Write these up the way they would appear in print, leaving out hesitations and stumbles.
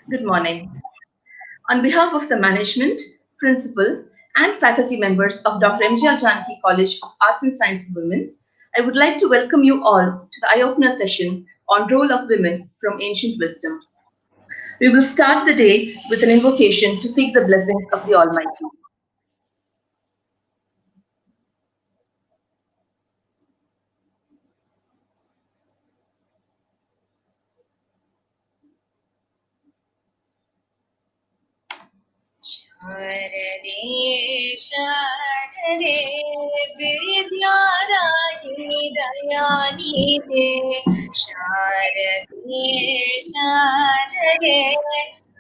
Good morning. On behalf of the management, principal, and faculty members of Dr. MGR Janaki College of Arts and Science for Women, I would like to welcome you all to the eye-opener session on Role of Women from Ancient Wisdom. We will start the day with an invocation to seek the blessings of the Almighty. शारदे शारदे विद्यादायिनि दयानिधे शारदे शारदे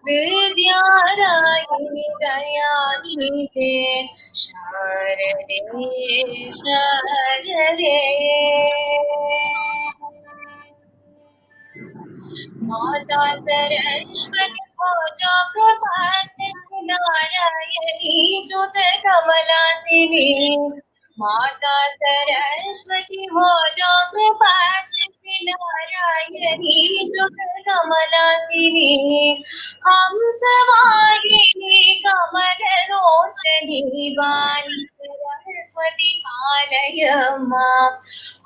विद्यादायिनि दयानिधे शारदे शारदे माता सरस्वती पूजा प्रभासिनी नारायणी जुत कमलासिनी माता सरस्वती पूजा प्रभासिनी नारायणी जुत कमलासिनी हंसवाहिनी कमललोचनी वाणी सरस्वती पालय मां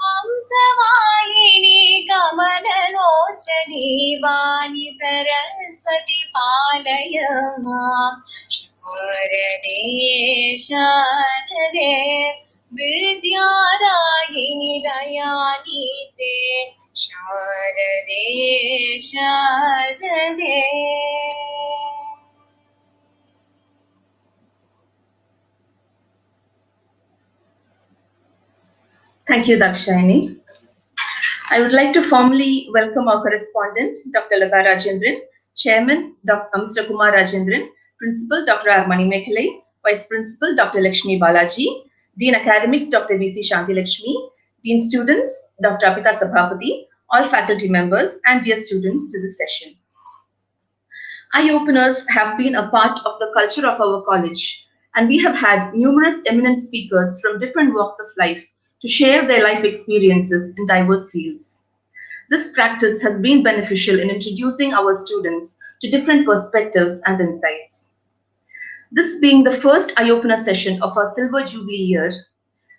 हंसवाहिनी कमललोचनी वाणी सरस्वती पालय मां शारदे शारदे विद्यादायिनि दयानिधे शारदे शारदे Thank you, Dakshayani. I would like to formally welcome our correspondent, Dr. Lata Rajendran, Chairman, Mr. Kumar Rajendran, Principal, Dr. Armani Mekhalai, Vice Principal, Dr. Lakshmi Balaji, Dean Academics, Dr. V.C. Shanti Lakshmi, Dean Students, Dr. Apita Sabhapati, all faculty members, and dear students to this session. Eye-openers have been a part of the culture of our college, and we have had numerous eminent speakers from different walks of life to share their life experiences in diverse fields. This practice has been beneficial in introducing our students to different perspectives and insights. This being the first eye-opener session of our Silver Jubilee year,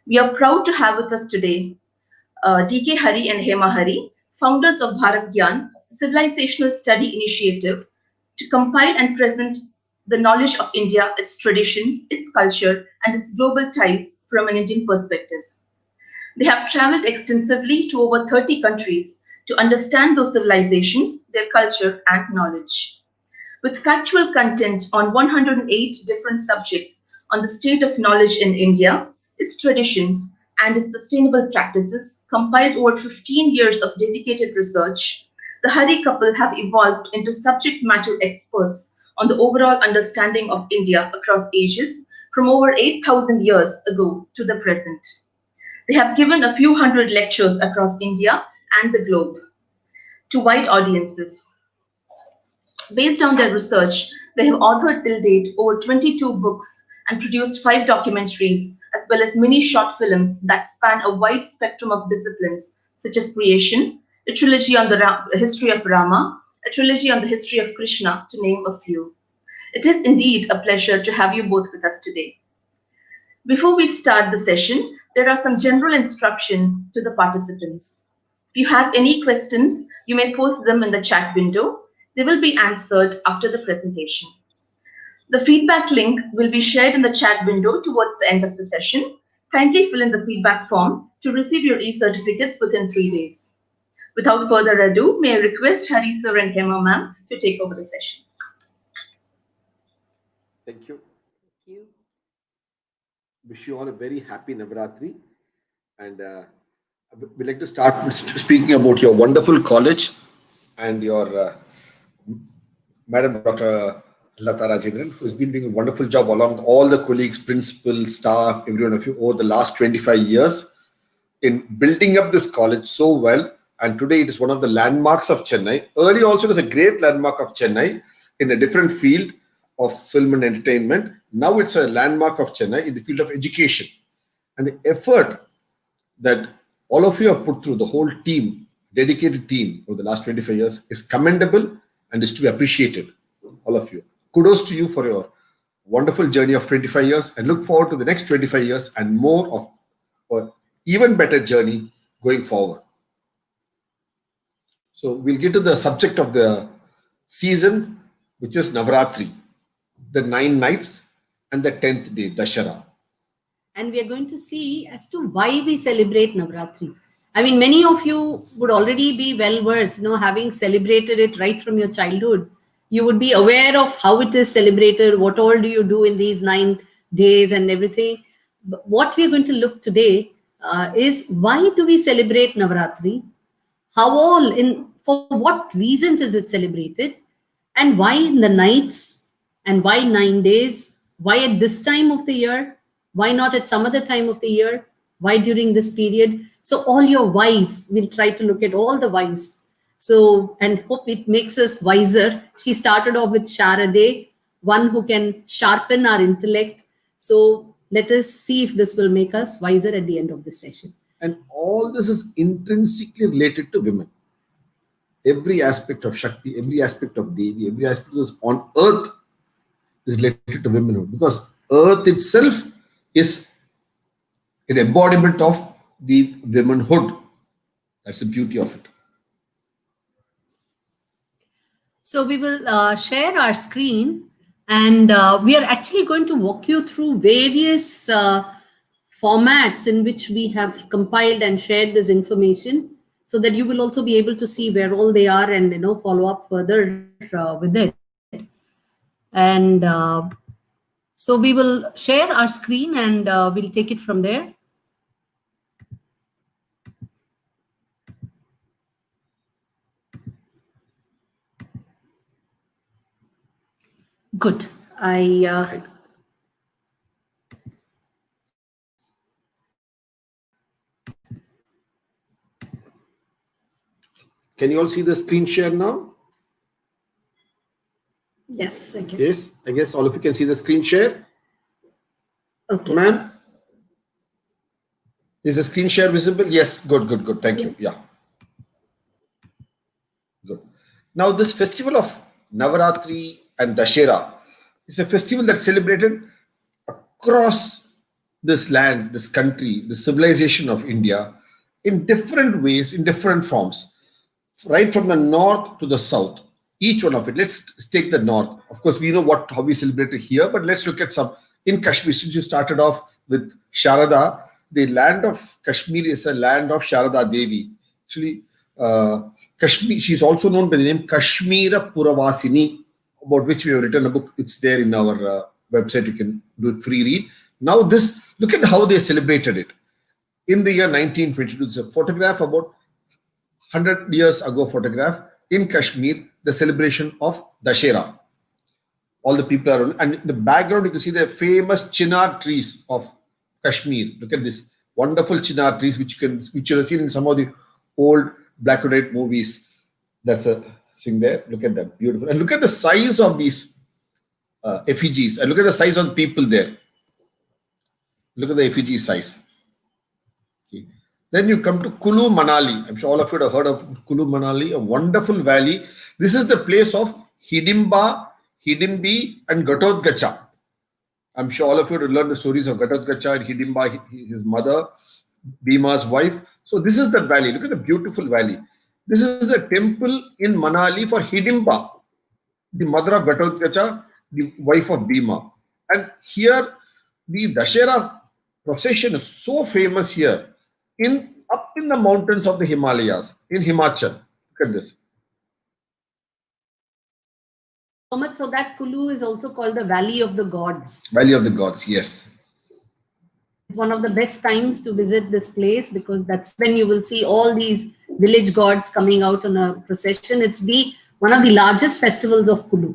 we are proud to have with us today D.K. Hari and Hema Hari, founders of Bharat Gyan, a civilizational study initiative to compile and present the knowledge of India, its traditions, its culture, and its global ties from an Indian perspective. They have traveled extensively to over 30 countries to understand those civilizations, their culture, and knowledge. With factual content on 108 different subjects on the state of knowledge in India, its traditions, and its sustainable practices, compiled over 15 years of dedicated research, the Hari couple have evolved into subject matter experts on the overall understanding of India across ages from over 8,000 years ago to the present. They have given a few hundred lectures across India and the globe to wide audiences. Based on their research, they have authored till date over 22 books and produced 5 documentaries, as well as many short films that span a wide spectrum of disciplines such as creation, a trilogy on the history of Rama, a trilogy on the history of Krishna, to name a few. It is indeed a pleasure to have you both with us today. Before we start the session, there are some general instructions to the participants. If you have any questions, you may post them in the chat window. They will be answered after the presentation. The feedback link will be shared in the chat window towards the end of the session. Kindly fill in the feedback form to receive your e-certificates within 3 days. Without further ado, may I request Hari sir and Hema ma'am to take over the session. Thank you. Wish you all a very happy Navaratri. And we'd like to start speaking about your wonderful college and your Madam Dr. Lata Rajendran, who's been doing a wonderful job along with all the colleagues, principal, staff, every one of you over the last 25 years in building up this college so well. And today it is one of the landmarks of Chennai. Earlier also it was a great landmark of Chennai in a different field of film and entertainment. Now it's a landmark of Chennai in the field of education. And the effort that all of you have put through, the whole team, dedicated team over the last 25 years is commendable and is to be appreciated. All of you. Kudos to you for your wonderful journey of 25 years, and look forward to the next 25 years and more of an even better journey going forward. So we'll get to the subject of the season, which is Navratri, the 9 nights and the 10th day, Dashara. And we are going to see as to why we celebrate Navratri. I mean, many of you would already be well versed, having celebrated it right from your childhood. You would be aware of how it is celebrated, what all do you do in these 9 days and everything. But what we are going to look today is why do we celebrate Navratri? For what reasons is it celebrated? And why in the nights? And why 9 days? Why at this time of the year? Why not at some other time of the year? Why during this period? So all your whys, we'll try to look at all the whys. So, and hope it makes us wiser. She started off with Sharade, one who can sharpen our intellect. So let us see if this will make us wiser at the end of the session. And all this is intrinsically related to women. Every aspect of Shakti, every aspect of Devi, every aspect of on earth is related to womanhood, because earth itself is an embodiment of the womanhood. That's the beauty of it. So we will share our screen, and we are actually going to walk you through various formats in which we have compiled and shared this information, so that you will also be able to see where all they are and follow up further with it. And so we will share our screen, and we'll take it from there. Good. Can you all see the screen share now? Yes, I guess. Yes, I guess all of you can see the screen share. Okay. Ma'am? Is the screen share visible? Yes, good. Thank you. Yeah. Good. Now, this festival of Navaratri and Dashera is a festival that's celebrated across this land, this country, the civilization of India in different ways, in different forms, right from the north to the south. Each one of it. Let's take the north. Of course, we know how we celebrate it here, but let's look at some. In Kashmir, since you started off with Sharada, the land of Kashmir is a land of Sharada Devi. Actually, Kashmir, she's also known by the name Kashmira Puravasini, about which we have written a book. It's there in our website. You can do it free read. Now look at how they celebrated it. In the year 1922, it's a photograph about 100 years ago photograph in Kashmir, the celebration of Dashera. All the people are, and in the background you can see the famous chinar trees of Kashmir. Look at this wonderful chinar trees, which you have seen in some of the old black and white movies. That's a thing there. Look at that, beautiful. And look at the size of these effigies, and look at the size of the people there. Look at the effigy size. Okay. Then you come to Kulu Manali. I'm sure all of you have heard of Kulu Manali, a wonderful valley. This is the place of Hidimba, Hidimbi, and Ghatotkacha. I'm sure all of you have learned the stories of Ghatotkacha and Hidimba, his mother, Bhima's wife. So this is the valley. Look at the beautiful valley. This is the temple in Manali for Hidimba, the mother of Ghatotkacha, the wife of Bhima. And here, the Dashera procession is so famous here, up in the mountains of the Himalayas, in Himachal. Look at this. So that Kulu is also called the Valley of the Gods. Valley of the Gods, yes. It's one of the best times to visit this place, because that's when you will see all these village gods coming out on a procession. It's one of the largest festivals of Kulu.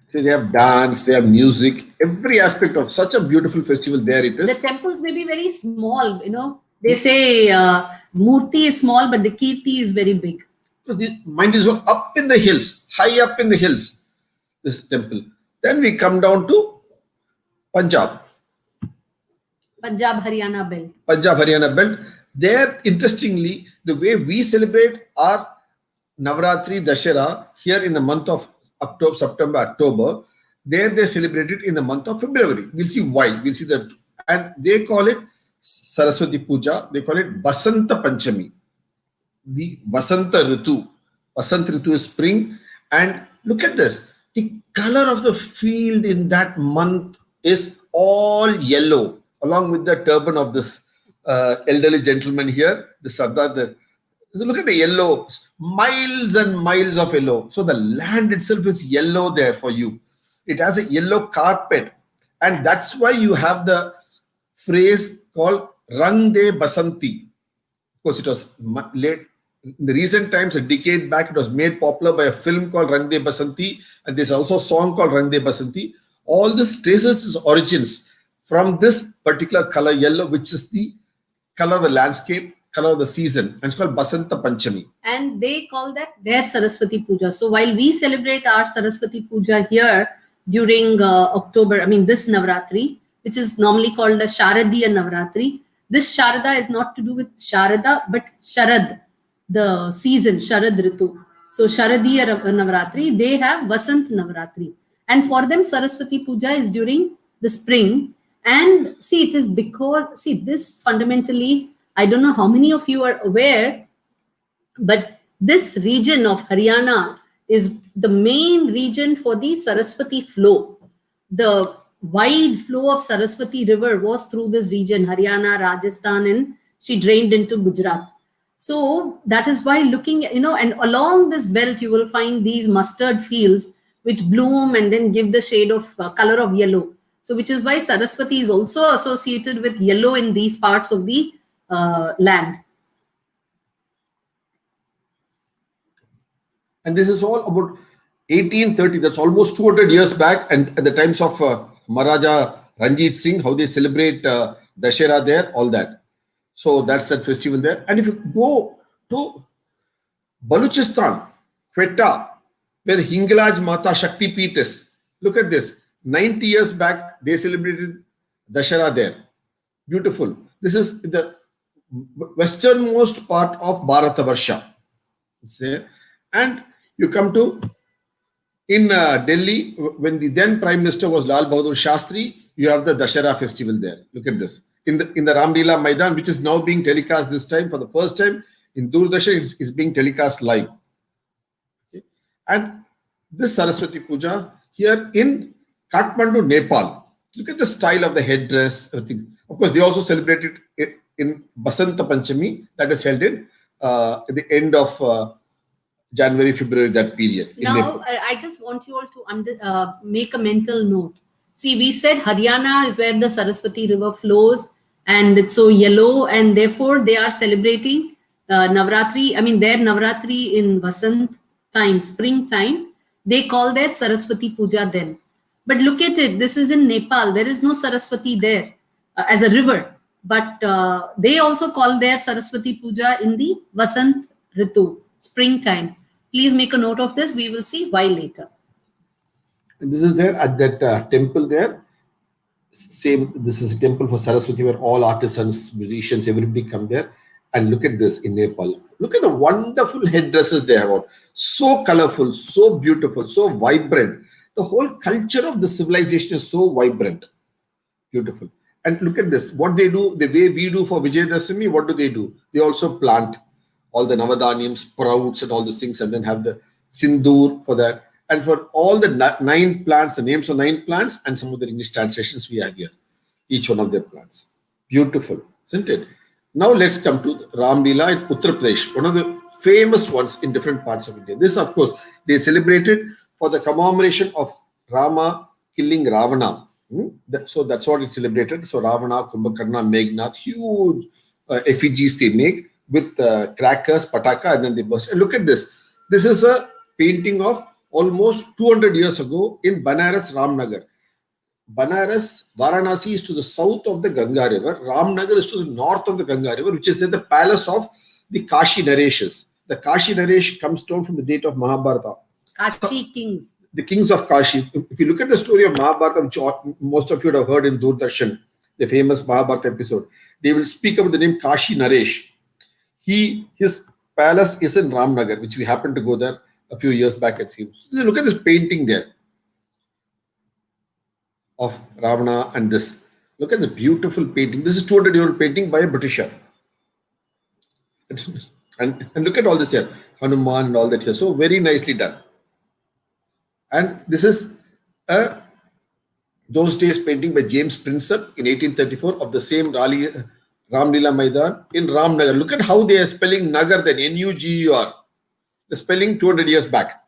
So they have dance, they have music, every aspect of such a beautiful festival. There it is. The temples may be very small, They say Murti is small, but the Kirti is very big. So the mind is up in the hills, high up in the hills, this temple. Then we come down to Punjab. Punjab Haryana belt. Punjab Haryana belt. There, interestingly, the way we celebrate our Navratri Dashera here in the month of October, September, October, there they celebrate it in the month of February. We'll see why. We'll see that. And they call it Saraswati Puja. They call it Basanta Panchami. The Vasanta Ritu. Vasanta Ritu is spring. And look at this. The color of the field in that month is all yellow, along with the turban of this elderly gentleman here, the Sardar. So look at the yellow, miles and miles of yellow. So the land itself is yellow there for you. It has a yellow carpet. And that's why you have the phrase called Rang De Basanti. Of course, it was late. In the recent times, a decade back, it was made popular by a film called Rang De Basanti. And there's also a song called Rang De Basanti. All this traces its origins from this particular color yellow, which is the color of the landscape, color of the season, and it's called Basanta Panchami. And they call that their Saraswati Puja. So while we celebrate our Saraswati Puja here during October, I mean this Navratri, which is normally called a Sharadiya Navratri, this Sharada is not to do with Sharada, but Sharad, the season, Sharad Ritu. So Sharadiya Navratri, they have Vasant Navratri. And for them, Saraswati Puja is during the spring. And see, it is because, see, this fundamentally, I don't know how many of you are aware, but this region of Haryana is the main region for the Saraswati flow. The wide flow of Saraswati river was through this region, Haryana, Rajasthan, and she drained into Gujarat. So that is why looking, and along this belt, you will find these mustard fields which bloom and then give the shade of color of yellow. So which is why Saraswati is also associated with yellow in these parts of the land. And this is all about 1830. That's almost 200 years back. And at the times of Maharaja Ranjit Singh, how they celebrate Dashera there, all that. So that's that festival there. And if you go to Baluchistan, Quetta, where Hingalaj Mata Shakti Peeth is, look at this. 90 years back, they celebrated Dashera there. Beautiful. This is the westernmost part of Bharatavarsha. It's there. And you come to, in Delhi, when the then Prime Minister was Lal Bahadur Shastri, you have the Dashera festival there. Look at this. In the Ramlila Maidan, which is now being telecast this time for the first time, in Doordarshan, it's being telecast live. Okay. And this Saraswati Puja here in Kathmandu, Nepal. Look at the style of the headdress, everything. Of course, they also celebrated it in Basanta Panchami, that is held in at the end of January, February, that period. Now, I just want you all to make a mental note. See, we said Haryana is where the Saraswati river flows and it's so yellow, and therefore they are celebrating Navratri. I mean, their Navratri in Vasant time, springtime, they call their Saraswati Puja then. But look at it, this is in Nepal. There is no Saraswati there as a river. But they also call their Saraswati Puja in the Vasant Ritu, springtime. Please make a note of this. We will see why later. And this is there at that temple there. Same, this is a temple for Saraswati where all artisans, musicians, everybody come there. And look at this in Nepal. Look at the wonderful headdresses they have on. So colorful, so beautiful, so vibrant. The whole culture of the civilization is so vibrant. Beautiful. And look at this. What they do, the way we do for Vijayadashami, what do? They also plant all the Navadhaniyams, sprouts and all these things, and then have the Sindoor for that. And for all the 9 plants, the names of 9 plants, and some of the English translations we have here. Each one of their plants. Beautiful, isn't it? Now let's come to Ram Leela in Uttar Pradesh, one of the famous ones in different parts of India. This, of course, they celebrated for the commemoration of Rama killing Ravana. So that's what it's celebrated. So Ravana, Kumbhakarna, Meghnad, huge effigies they make with crackers, pataka, and then they burst. And look at this. This is a painting of almost 200 years ago in Banaras, Ramnagar. Banaras, Varanasi is to the south of the Ganga River. Ramnagar is to the north of the Ganga River, which is at the palace of the Kashi Nareshas. The Kashi Naresh comes down from the date of Mahabharata. Kashi kings. The kings of Kashi. If you look at the story of Mahabharata, which most of you would have heard in Doordarshan, the famous Mahabharata episode, they will speak about the name Kashi Naresh. His palace is in Ramnagar, which we happened to go there a few years back at sea. So look at this painting there of Ravana and this. Look at the beautiful painting. This is 200-year-old painting by a Britisher. And look at all this here, Hanuman and all that here. So very nicely done. And this is a those days painting by James Prinsep in 1834 of the same Ramlila Maidan in Ramnagar. Look at how they are spelling Nagar then, N-U-G-U-R. The spelling 200 years back.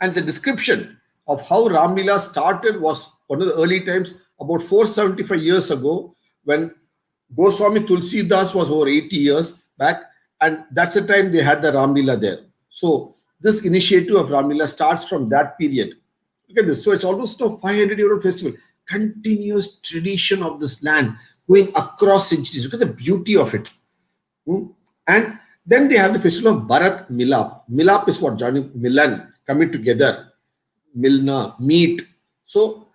And it's a description of how Ramlila started was one of the early times, about 475 years ago, when Goswami Tulsidas was over 80 years back, and that's the time they had the Ramlila there. So this initiative of Ramlila starts from that period. Look at this. So it's almost a 500-year-old festival. Continuous tradition of this land going across centuries. Look at the beauty of it. And then they have the festival of Bharat Milap. Milap is what, Johnny? Milan, coming together. Milna, meet. So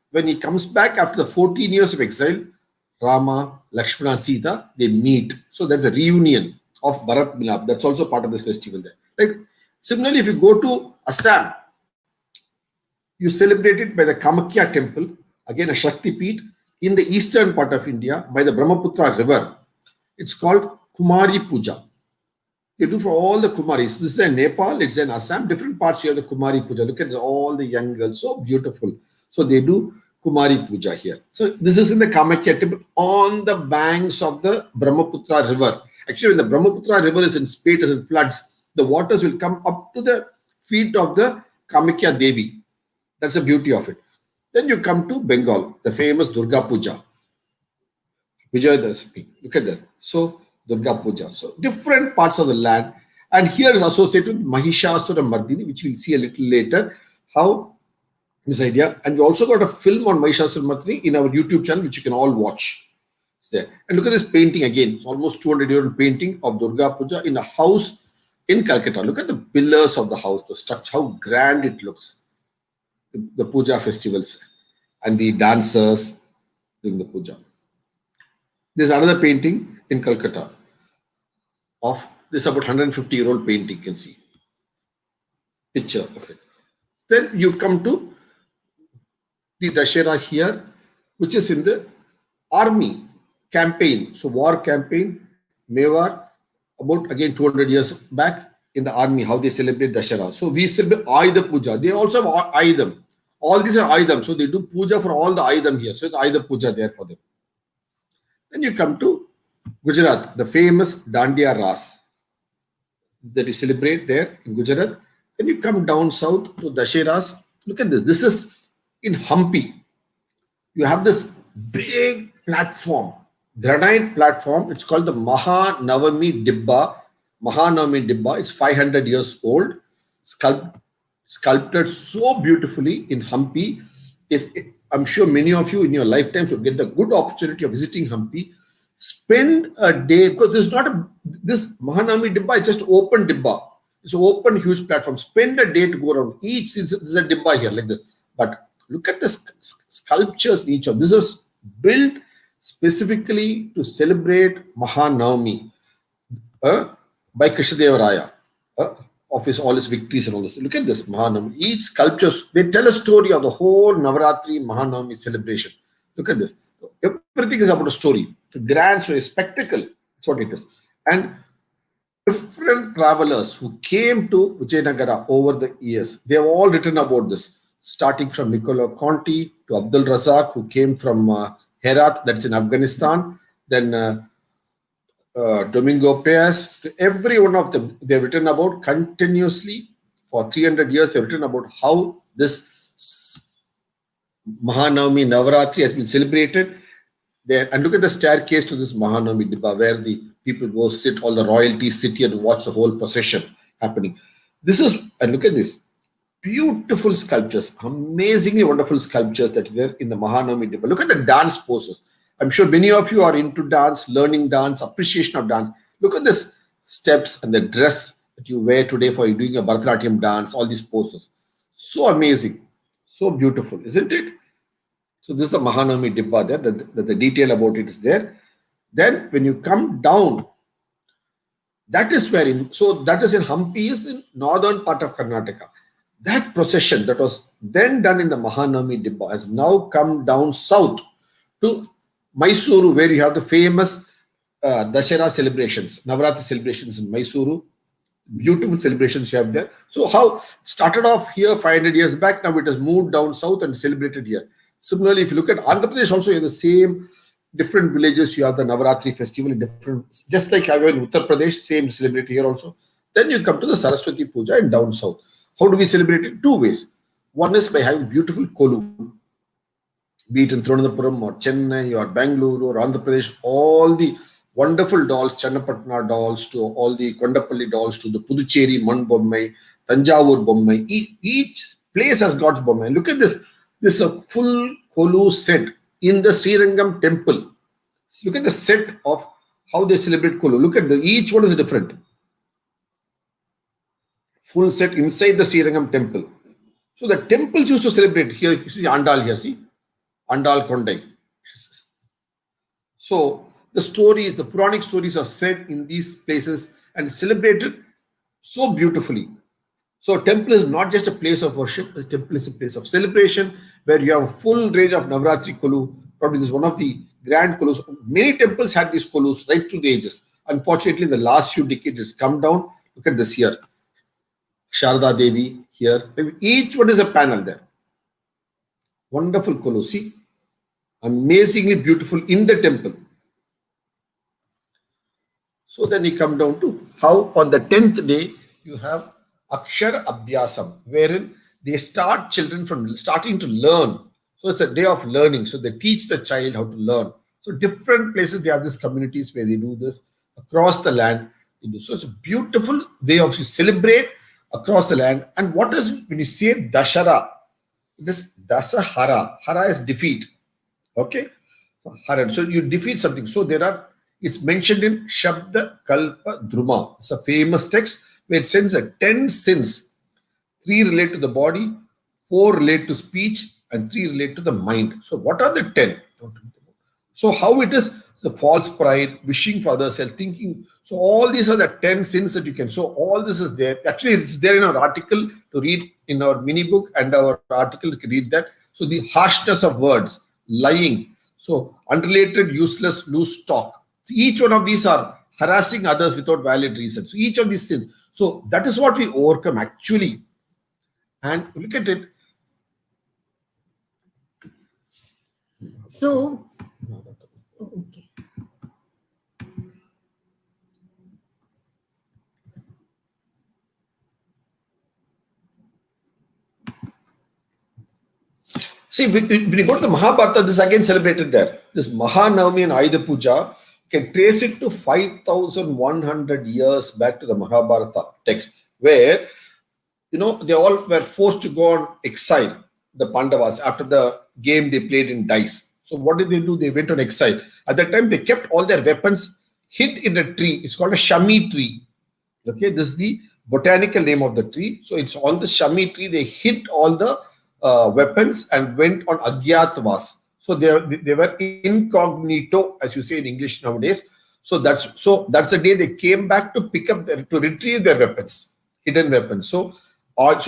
when he comes back after the 14 years of exile, Rama, Lakshmana, Sita, they meet. So that's a reunion of Bharat Milap. That's also part of this festival there. Like, similarly, if you go to Assam, you celebrate it by the Kamakya temple, again a Shakti Peeth, in the eastern part of India by the Brahmaputra river. It's called Kumari Puja. They do for all the Kumaris. This is in Nepal, it's in Assam, different parts you have the Kumari Puja. Look at all the young girls, so beautiful. So they do Kumari Puja here. So this is in the Kamakya temple on the banks of the Brahmaputra river. Actually, when the Brahmaputra river is in spate, is in floods, the waters will come up to the feet of the Kamakya Devi. That's the beauty of it. Then you come to Bengal, the famous Durga Puja. Vijayadashmi. Look at this. So, Durga Puja. So, different parts of the land. And here is associated with Mahishasura Mardini, which we'll see a little later, how this idea. And we also got a film on Mahishasura Mardini in our YouTube channel, which you can all watch. It's there. And look at this painting again. It's almost 200-year-old painting of Durga Puja in a house in Calcutta. Look at the pillars of the house, the structure, how grand it looks. The puja festivals and the dancers doing the puja. There's another painting in Calcutta of this about 150-year-old painting, you can see. Picture of it. Then you come to the Dashera here, which is in the army campaign. So war campaign, Mewar, about again 200 years back in the army, how they celebrate Dashera. So we celebrate Ayudha Puja. They also have Ayudham. All these are Ayudham. So they do puja for all the Ayudham here. So it's Ayudha Puja there for them. Then you come to Gujarat, the famous Dandiya Ras that you celebrate there in Gujarat. Then you come down south to Dasheras. Look at this. This is in Hampi. You have this big platform, granite platform. It's called the Mahanavami Dibba. Mahanavami Dibba. It's 500 years old. Sculpted so beautifully in Hampi. I'm sure many of you in your lifetimes will get the good opportunity of visiting Hampi. Spend a day, because this Mahanavami Dibba is just open Dibba. It's an open, huge platform. Spend a day to go around. Each is a Dibba here like this. But look at the sculptures each of this is built specifically to celebrate Mahanavami by Krishnadeva Raya. Of all his victories and all this. Look at this Mahanavami. Each sculptures, they tell a story of the whole Navaratri Mahanavami celebration. Look at this. Everything is about a story. It's a grand story, a spectacle. That's what it is. And different travelers who came to Vijayanagara over the years, they have all written about this. Starting from Niccolo Conti to Abdul Razak, who came from Herat, that's in Afghanistan. Then Domingo Paez, to every one of them, they've written about continuously for 300 years. They've written about how this Mahanavami Navaratri has been celebrated there. And look at the staircase to this Mahanavami Dibba, where the people go sit, all the royalty sit here and watch the whole procession happening. This is, and look at this, beautiful sculptures, amazingly wonderful sculptures that are there in the Mahanavami Dibba. Look at the dance poses. I'm sure many of you are into dance, learning dance, appreciation of dance. Look at this steps and the dress that you wear today for you doing a Bharatanatyam dance, all these poses. So amazing, so beautiful, isn't it? So this is the Mahanavami Dibba there. The detail about it is there. Then when you come down, that is where that is in Hampi, is in northern part of Karnataka. That procession that was then done in the Mahanavami Dibba has now come down south to Mysuru, where you have the famous Dashera celebrations, Navaratri celebrations in Mysuru. Beautiful celebrations you have there. So how it started off here 500 years back, now it has moved down south and celebrated here. Similarly, if you look at Andhra Pradesh, also you have the same different villages. You have the Navaratri festival in different, just like you have in Uttar Pradesh, same celebrate here also. Then you come to the Saraswati Puja in down south. How do we celebrate it? Two ways. One is by having beautiful kolu, be it in Thiruvananthapuram or Chennai or Bangalore or Andhra Pradesh, all the wonderful dolls, Channapatna dolls to all the Kondapalli dolls to the Puducherry Man Bommai, Tanjavur Bommai. Each place has got Bommai. Look at this. This is a full kolu set in the Srirangam temple. Look at the set of how they celebrate kolu. Look at each one is different. Full set inside the Srirangam temple. So the temples used to celebrate here. You see Andal here, see? Andal Kondai. So the stories, the Puranic stories are said in these places and celebrated so beautifully. So temple is not just a place of worship, the temple is a place of celebration where you have a full range of Navaratri kolu. Probably this is one of the grand kolus. Many temples had these kolus right through the ages. Unfortunately, in the last few decades, it's come down. Look at this here. Sharda Devi here. Each one is a panel there. Wonderful kolu. See? Amazingly beautiful in the temple. So then you come down to how on the 10th day you have Akshara Abhyasam, wherein they start children from starting to learn. So it's a day of learning. So they teach the child how to learn. So different places they have these communities where they do this across the land. So it's a beautiful way of you celebrate across the land. And what is when you say Dashara? This Dasahara. Hara is defeat. Okay? Hara. So you defeat something. So it's mentioned in Shabda Kalpa Druma. It's a famous text where it says that 10 sins. 3 relate to the body, 4 relate to speech, and 3 relate to the mind. So what are the 10? So how it is the false pride, wishing for others, thinking. So all these are the 10 sins that you can. So all this is there. Actually, it's there in our article to read in our mini book and our article, you can read that. So the harshness of words, lying. So unrelated, useless, loose talk. So each one of these are harassing others without valid reason. So each of these sins. So that is what we overcome actually. And look at it. So, okay. See, when you go to the Mahabharata, this is again celebrated there. This Mahanavami and Ayudha Puja, you can trace it to 5,100 years back to the Mahabharata text, where, they all were forced to go on exile, the Pandavas, after the game they played in dice. So what did they do? They went on exile. At that time, they kept all their weapons hid in a tree. It's called a Shami tree. Okay, this is the botanical name of the tree. So it's on the Shami tree. They hid all the weapons and went on Agyatavas. So they were incognito, as you say in English nowadays. So that's the day they came back to pick up to retrieve their weapons, hidden weapons. So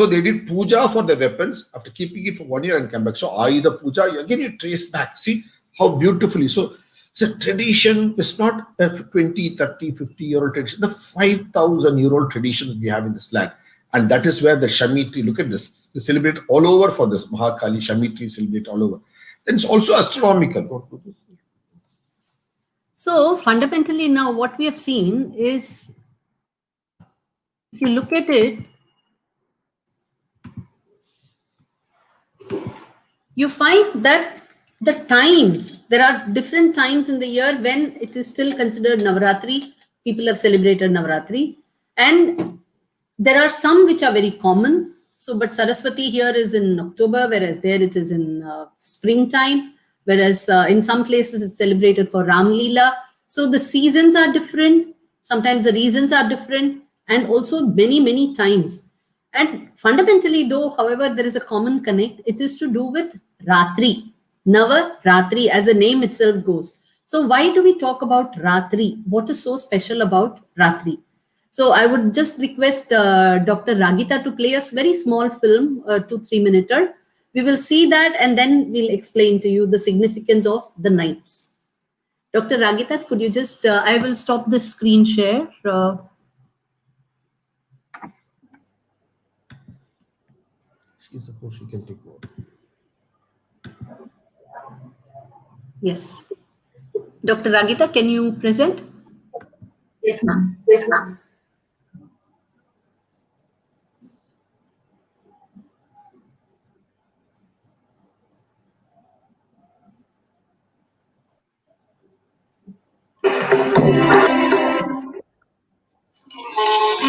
they did puja for the weapons after keeping it for 1 year and came back. So Ayudha Puja, again you trace back. See how beautifully. So it's a tradition. It's not a 20, 30, 50-year-old tradition. The 5,000-year-old tradition that we have in this land. And that is where the Shami tree, look at this. They celebrate all over for this. Mahakali, Shami tree celebrate all over. Then it's also astronomical. So fundamentally now what we have seen is, if you look at it, you find that there are different times in the year when it is still considered Navaratri. People have celebrated Navaratri. And there are some which are very common. So, but Saraswati here is in October, whereas there it is in springtime. Whereas in some places it's celebrated for Ram Leela. So the seasons are different. Sometimes the reasons are different. And also many, many times. And fundamentally though, however, there is a common connect. It is to do with Ratri. Nava Ratri, as the name itself goes. So why do we talk about Ratri? What is so special about Ratri? So I would just request Dr. Ragita to play us very small film, 2-3 minute. We will see that and then we'll explain to you the significance of the nights. Dr. Ragita, could you just, I will stop the screen share. She's supposed she can take over. Yes. Dr. Ragita, can you present? Yes, ma'am. Yes, ma'am.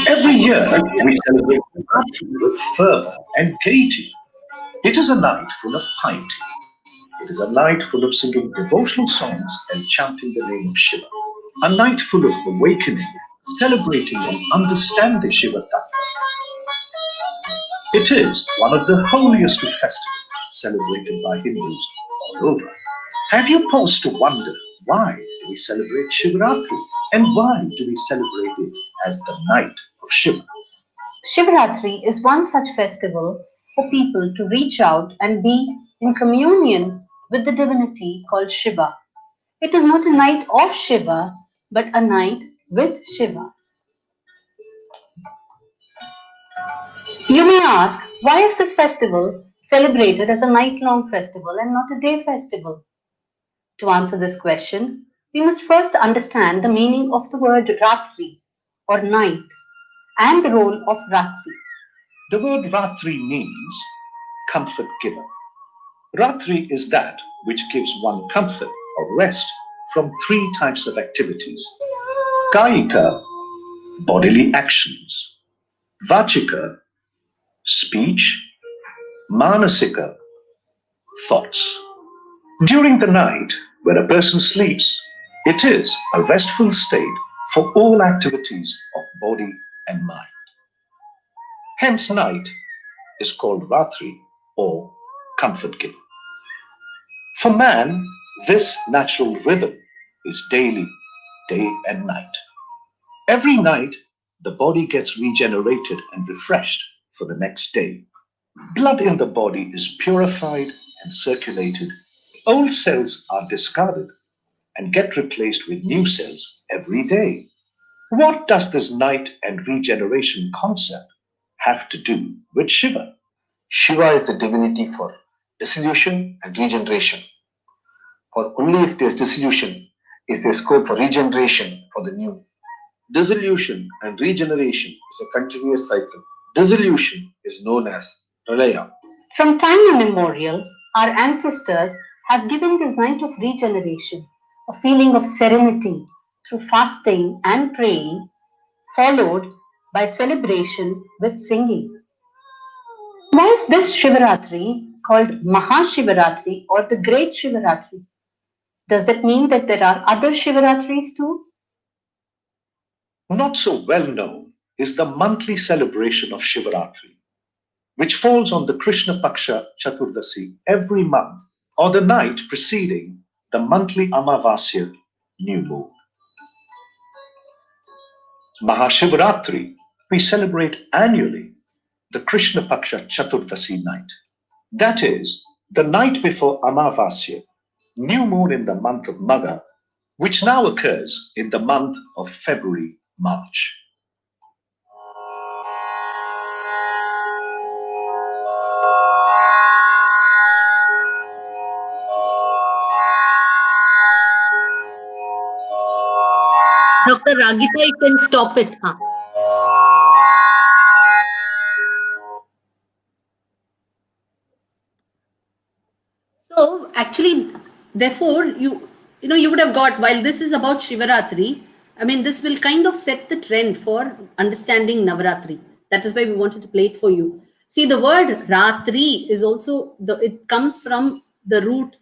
Every year, we celebrate Navratri with fervor and gaiety. It is a night full of piety. It is a night full of singing devotional songs and chanting the name of Shiva. A night full of awakening, celebrating and understanding Shiva Tattva. It is one of the holiest of festivals celebrated by Hindus all over. Have you paused to wonder why do we celebrate Shivratri and why do we celebrate it as the night of Shiva? Shivratri is one such festival for people to reach out and be in communion with the divinity called Shiva. It is not a night of Shiva, but a night with Shiva. You may ask, why is this festival celebrated as a night-long festival and not a day festival? To answer this question, we must first understand the meaning of the word Ratri or night and the role of Ratri. The word Ratri means comfort giver. Ratri is that which gives one comfort or rest from three types of activities. Kayika, bodily actions. Vachika, speech. Manasika, thoughts. During the night, when a person sleeps, it is a restful state for all activities of body and mind. Hence, night is called Ratri or comfort giver. For man, this natural rhythm is daily, day and night. Every night, the body gets regenerated and refreshed for the next day. Blood in the body is purified and circulated. Old cells are discarded and get replaced with new cells every day. What does this night and regeneration concept have to do with Shiva? Shiva is the divinity for dissolution and regeneration. For only if there is dissolution is there scope for regeneration for the new. Dissolution and regeneration is a continuous cycle. Dissolution is known as pralaya. From time immemorial, our ancestors have given this night of regeneration a feeling of serenity through fasting and praying, followed by celebration with singing. Why is this Shivaratri called Mahashivaratri or the Great Shivaratri? Does that mean that there are other Shivaratris too? Not so well known is the monthly celebration of Shivaratri, which falls on the Krishna Paksha Chaturdasi every month or the night preceding the monthly Amavasya new moon. Mahashivaratri we celebrate annually the Krishna Paksha Chaturdasi night. That is, the night before Amavasya, new moon in the month of Magha, which now occurs in the month of February, March. Dr. Ragita, you can stop it. Huh? So actually, therefore, you would have got, while this is about Shivaratri, I mean, this will kind of set the trend for understanding Navaratri. That is why we wanted to play it for you. See, the word Ratri is also, it comes from the root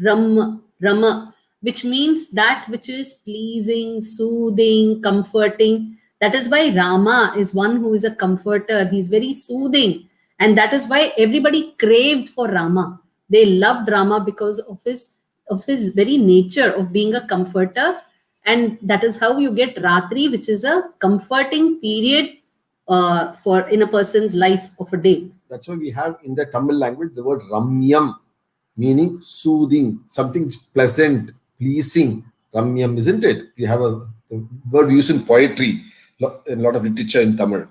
Rama, which means that which is pleasing, soothing, comforting. That is why Rama is one who is a comforter. He's very soothing. And that is why everybody craved for Rama. They love Rama because of his very nature of being a comforter, and that is how you get Ratri, which is a comforting period for in a person's life of a day. That's why we have in the Tamil language the word Ramyam, meaning soothing, something pleasant, pleasing. Ramyam, isn't it? We have a word used in poetry, a lot of literature in Tamil.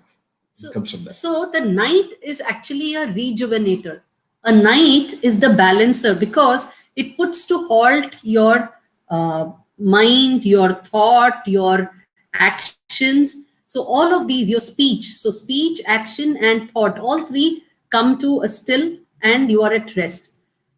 It comes from that. So the night is actually a rejuvenator. A night is the balancer because it puts to halt your mind, your thought, your actions. So all of these, your speech. So speech, action, and thought, all three come to a still and you are at rest.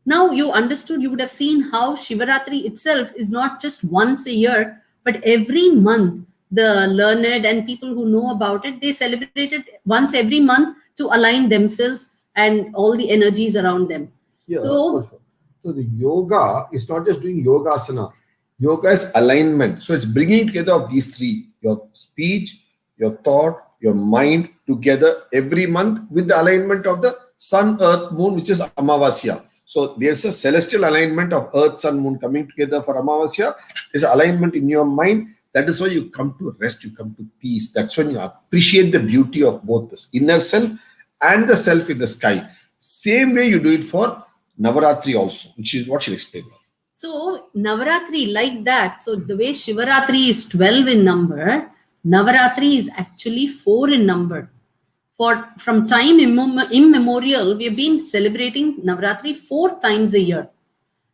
Now you understood, you would have seen how Shivaratri itself is not just once a year, but every month. The learned and people who know about it, they celebrate it once every month to align themselves and all the energies around them. Yeah, so the yoga is not just doing yogasana. Yoga is alignment. So it's bringing together of these three: your speech, your thought, your mind together every month with the alignment of the sun, earth, moon, which is Amavasya. So there's a celestial alignment of earth, sun, moon coming together for Amavasya. There's alignment in your mind. That is why you come to rest, you come to peace. That's when you appreciate the beauty of both this inner self and the self in the sky. Same way you do it for Navaratri also, which is what she'll explain now. So Navaratri, like that. So the way Shivaratri is 12 in number, Navaratri is actually 4 in number. From time immemorial, we have been celebrating Navaratri 4 times a year.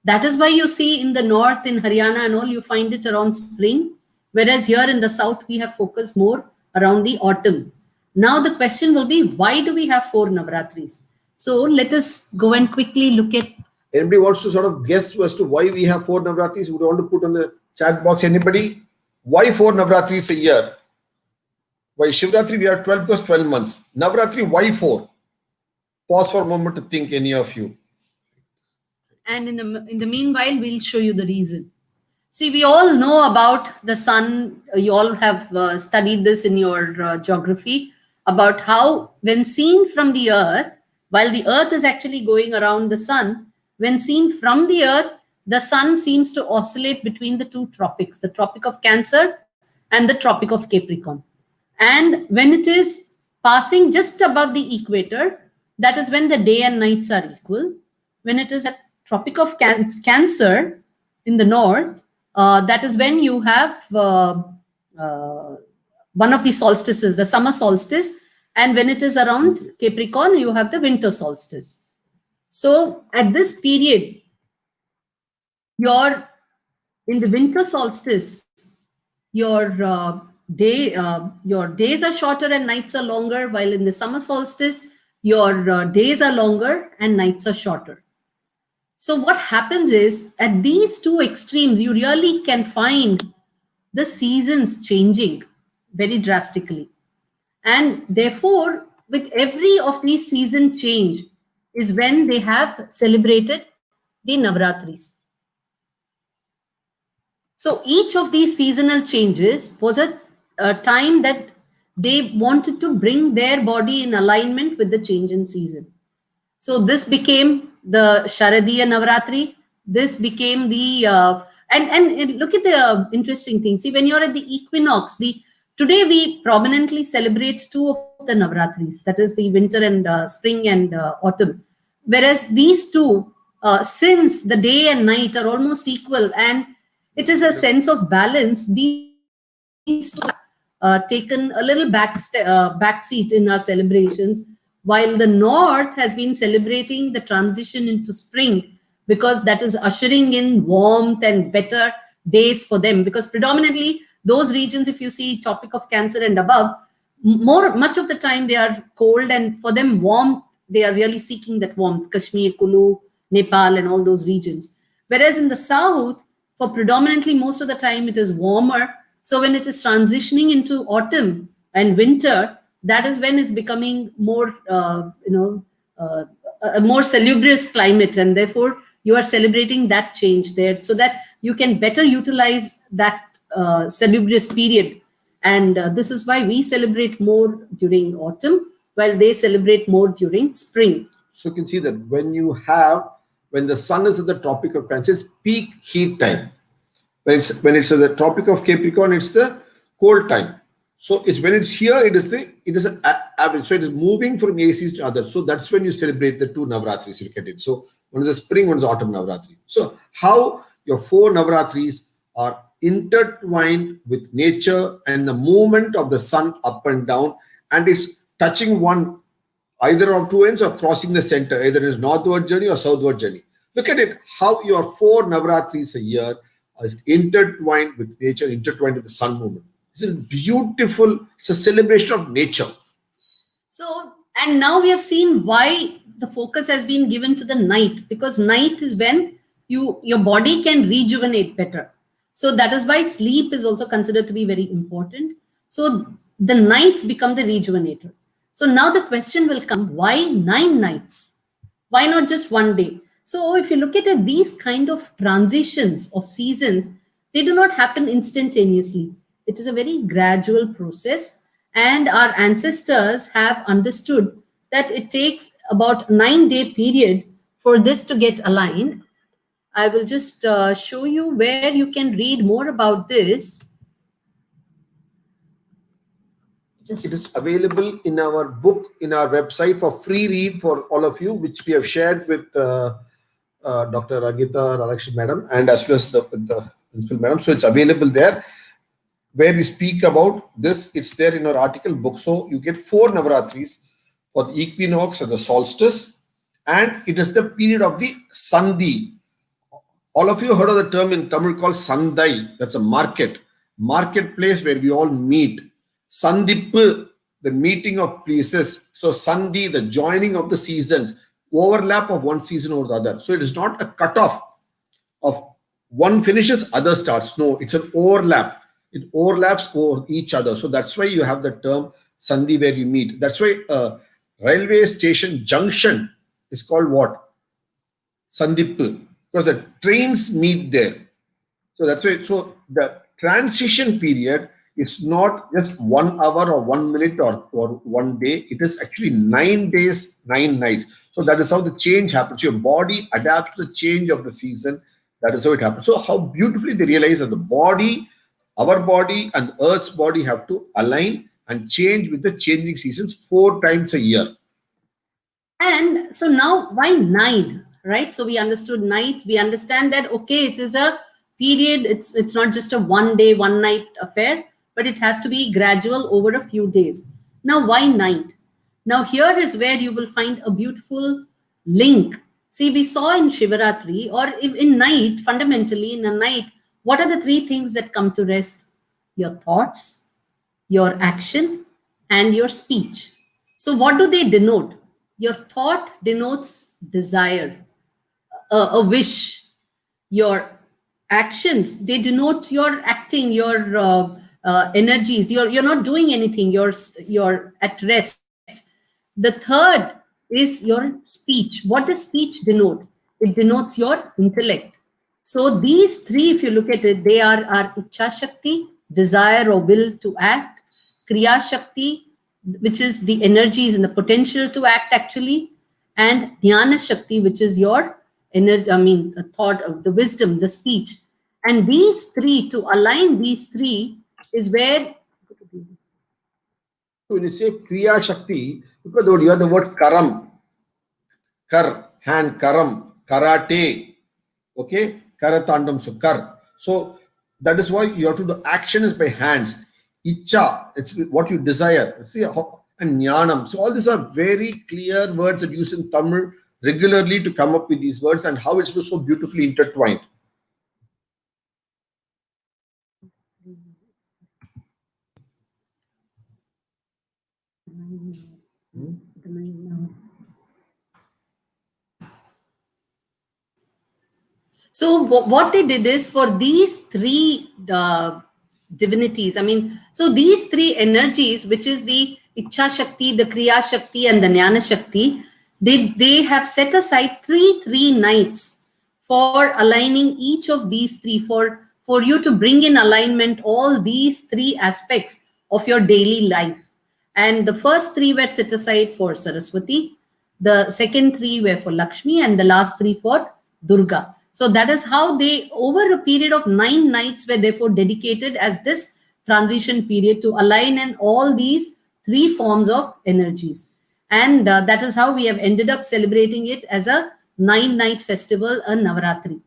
That is why you see in the north, in Haryana and all, you find it around spring. Whereas here in the south, we have focused more around the autumn. Now the question will be, why do we have 4 Navaratris? So let us go and quickly look at. Anybody wants to sort of guess as to why we have 4 Navaratris? Would you want to put on the chat box? Anybody? Why 4 Navaratris a year? Why Shivratri we have 12 because 12 months. Navaratri, why 4? Pause for a moment to think, any of you. And in the meanwhile, we'll show you the reason. See, we all know about the sun. You all have studied this in your geography about how when seen from the earth, while the earth is actually going around the sun, when seen from the earth, the sun seems to oscillate between the 2 tropics, the Tropic of Cancer and the Tropic of Capricorn. And when it is passing just above the equator, that is when the day and nights are equal. When it is at Tropic of Cancer in the north, that is when you have one of the solstices, the summer solstice. And when it is around Capricorn, you have the winter solstice. So at this period, in the winter solstice, your days are shorter and nights are longer, while in the summer solstice, your days are longer and nights are shorter. So what happens is, at these 2 extremes, you really can find the seasons changing very drastically. And therefore, with every of these season change is when they have celebrated the Navaratris. So each of these seasonal changes was a time that they wanted to bring their body in alignment with the change in season. So this became the Sharadiya Navaratri. This became the and look at the interesting thing. See, when you're at the equinox, today we prominently celebrate 2 of the Navaratris, that is the winter and spring and autumn. Whereas these 2, since the day and night are almost equal, and it is a sense of balance, these 2 taken a little backseat in our celebrations, while the north has been celebrating the transition into spring, because that is ushering in warmth and better days for them. Because predominantly those regions, if you see Tropic of Cancer and above, much of the time they are cold, and for them warmth, they are really seeking that warmth. Kashmir, Kulu, Nepal and all those regions. Whereas in the south, for predominantly most of the time it is warmer. So when it is transitioning into autumn and winter, that is when it's becoming more, a more salubrious climate, and therefore you are celebrating that change there, so that you can better utilize that salubrious period. And this is why we celebrate more during autumn, while they celebrate more during spring. So you can see that when you have when the sun is at the Tropic of Cancer, it's peak heat time. When it's at the Tropic of Capricorn, it's the cold time. So it's when it's here, it is an average. So it is moving from ACs to others. So that's when you celebrate the 2 Navratris. You look at it. So one is the spring, one is autumn Navratri. So how your 4 Navratris are intertwined with nature and the movement of the sun up and down, and it's touching one either of 2 ends or crossing the center, either it is northward journey or southward journey. Look at it, how your 4 Navratris a year is intertwined with nature, intertwined with the sun movement. It's a beautiful, it's a celebration of nature. So, and now we have seen why the focus has been given to the night, because night is when your body can rejuvenate better. So that is why sleep is also considered to be very important. So the nights become the rejuvenator. So now the question will come, why 9 nights? Why not just one day? So if you look at it, these kind of transitions of seasons, they do not happen instantaneously. It is a very gradual process, and our ancestors have understood that it takes about 9-day period for this to get aligned. I will just show you where you can read more about this. It is available in our book, in our website for free read for all of you, which we have shared with Dr. Agita Radhakrishnan Madam and as well as the Principal Madam. So it's available there where we speak about this. It's there in our article book. So you get 4 Navratris for the equinox and the solstice, and it is the period of the Sandhi. All of you heard of the term in Tamil called Sandai. That's a marketplace where we all meet. Sandippu, the meeting of places. So Sandhi, the joining of the seasons, overlap of one season over the other. So it is not a cutoff of one finishes, other starts. No, it's an overlap. It overlaps over each other. So that's why you have the term Sandhi where you meet. That's why a railway station junction is called what? Sandippu. Because the trains meet there. So that's why. So the transition period is not just 1 hour or 1 minute or 1 day. It is actually 9 days, 9 nights. So that is how the change happens. Your body adapts to the change of the season. That is how it happens. So how beautifully they realize that the body, our body and Earth's body have to align and change with the changing seasons 4 times a year. And so now why 9? Right? So we understood nights. We understand that, okay, it is a period. It's not just a 1 day, 1 night affair, but it has to be gradual over a few days. Now, why night? Now, here is where you will find a beautiful link. See, we saw in Shivaratri or in night, fundamentally in a night, what are the 3 things that come to rest? Your thoughts, your action, and your speech. So what do they denote? Your thought denotes desire, a wish. Your actions, they denote your acting, your energies. You're not doing anything. You're at rest. The third is your speech. What does speech denote? It denotes your intellect. So these 3, if you look at it, they are our Ichha Shakti, desire or will to act, Kriya Shakti, which is the energies and the potential to act actually, and Dhyana Shakti, which is your energy, a thought of the wisdom, the speech. And these 3, to align these 3 is where. When you say Kriya Shakti, because you have the word Karam, Kar, hand, Karam, Karate, okay, Karatandam, so Kar. So that is why you have to do action is by hands. Icha, it's what you desire. See, and Jnanam. So all these are very clear words that used in Tamil regularly to come up with these words and how it's so beautifully intertwined. So what they did is for these 3 divinities, so these 3 energies, which is the Ichha Shakti, the Kriya Shakti, and the Jnana Shakti, they have set aside 3 nights for aligning each of these 3, for you to bring in alignment all these 3 aspects of your daily life. And the first 3 were set aside for Saraswati, the second 3 were for Lakshmi, and the last 3 for Durga. So that is how they, over a period of 9 nights, were therefore dedicated as this transition period to align in all these 3 forms of energies. And that is how we have ended up celebrating it as a 9-night festival, a Navaratri.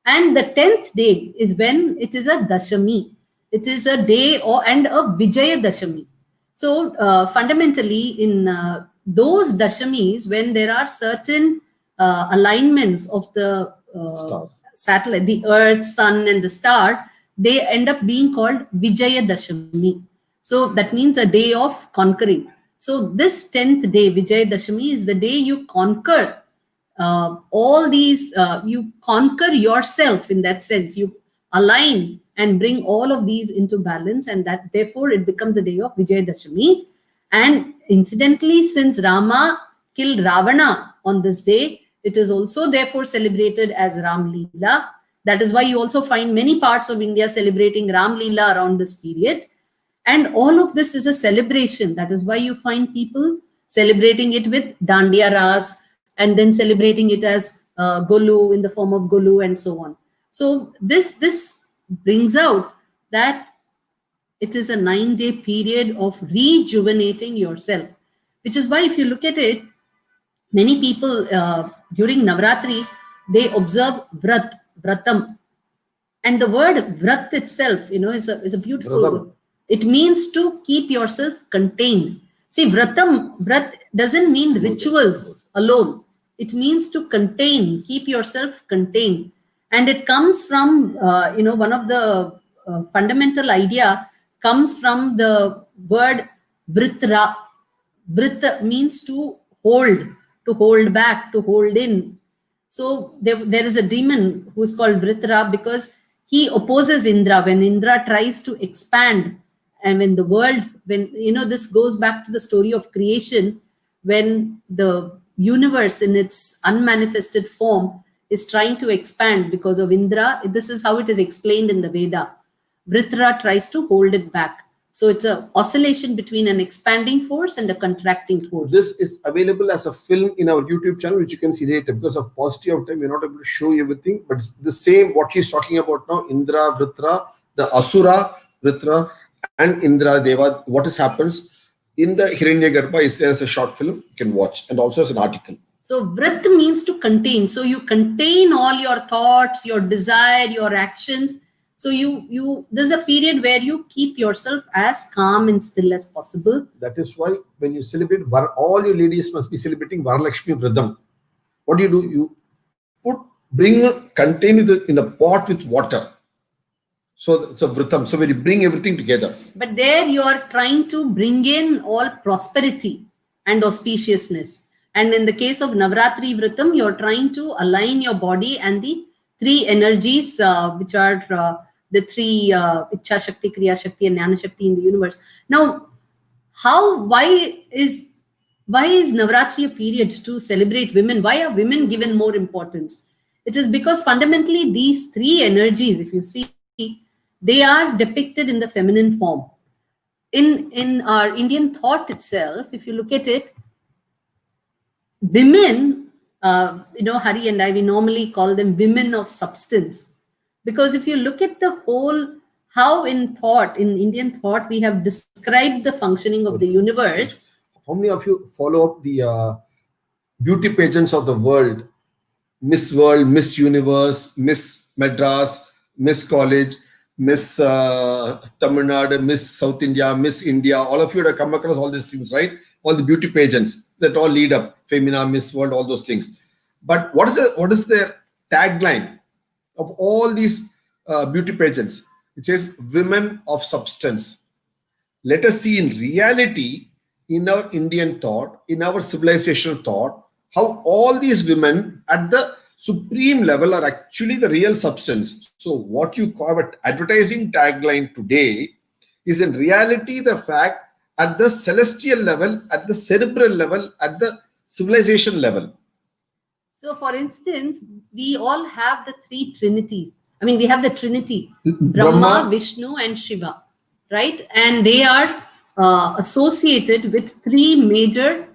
And the 10th day is when it is a Dashami. It is a day and a Vijaya Dashami. So fundamentally, in those Dashamis, when there are certain alignments of the satellite, the Earth, Sun, and the star, they end up being called Vijaya Dashami. So that means a day of conquering. So this 10th day, Vijaya Dashami, is the day you conquer all these, you conquer yourself in that sense. You align and bring all of these into balance, and that therefore it becomes a day of Vijaya Dashami. And incidentally, since Rama killed Ravana on this day, it is also therefore celebrated as Ram Leela. That is why you also find many parts of India celebrating Ram Leela around this period. And all of this is a celebration. That is why you find people celebrating it with Dandiya Ras, and then celebrating it as Golu in the form of Golu, and so on. So this brings out that it is a 9-day period of rejuvenating yourself, which is why if you look at it, many people during Navratri, they observe vratam. And the word vrat itself, is a beautiful word. It means to keep yourself contained. See, vrat doesn't mean rituals alone. It means to contain, keep yourself contained. And it comes from, one of the fundamental idea comes from the word vritra. Vrit means to hold back, to hold in. So there is a demon who is called Vritra because he opposes Indra. When Indra tries to expand, and when the world, this goes back to the story of creation, when the universe in its unmanifested form is trying to expand because of Indra, this is how it is explained in the Veda. Vritra tries to hold it back. So it's an oscillation between an expanding force and a contracting force. This is available as a film in our YouTube channel, which you can see later. Because of paucity of time, we're not able to show you everything. But the same, what he's talking about now, Indra, Vritra, the Asura, Vritra, and Indra, Deva, what happens in the Hiranyagarbha is there as a short film you can watch, and also as an article. So Vrit means to contain. So you contain all your thoughts, your desire, your actions. So there's a period where you keep yourself as calm and still as possible. That is why when you celebrate, all your ladies must be celebrating Varalakshmi Vridam. What do? You contain it in a pot with water. So it's a Vritam. So when you bring everything together. But there you are trying to bring in all prosperity and auspiciousness. And in the case of Navratri Vritam, you're trying to align your body and the 3 energies, which are the 3 Ichha Shakti, Kriya Shakti, and Jnana Shakti in the universe. Now, why is Navratri a period to celebrate women? Why are women given more importance? It is because fundamentally these 3 energies, if you see, they are depicted in the feminine form. In our Indian thought itself, if you look at it, women, Hari and I, we normally call them women of substance. Because if you look at the whole, how in Indian thought, we have described the functioning of the universe. How many of you follow up the beauty pageants of the world? Miss World, Miss Universe, Miss Madras, Miss College, Miss Tamil Nadu, Miss South India, Miss India. All of you have come across all these things, right? All the beauty pageants that all lead up, Femina, Miss World, all those things. But what is their tagline of all these beauty pageants? It says women of substance. Let us see in reality, in our Indian thought, in our civilizational thought, how all these women at the supreme level are actually the real substance. So what you call an advertising tagline today is in reality the fact at the celestial level, at the cerebral level, at the civilization level. So for instance, we all have the 3 trinities. I mean, we have the Trinity, Brahma, Vishnu, and Shiva, right? And they are associated with 3 major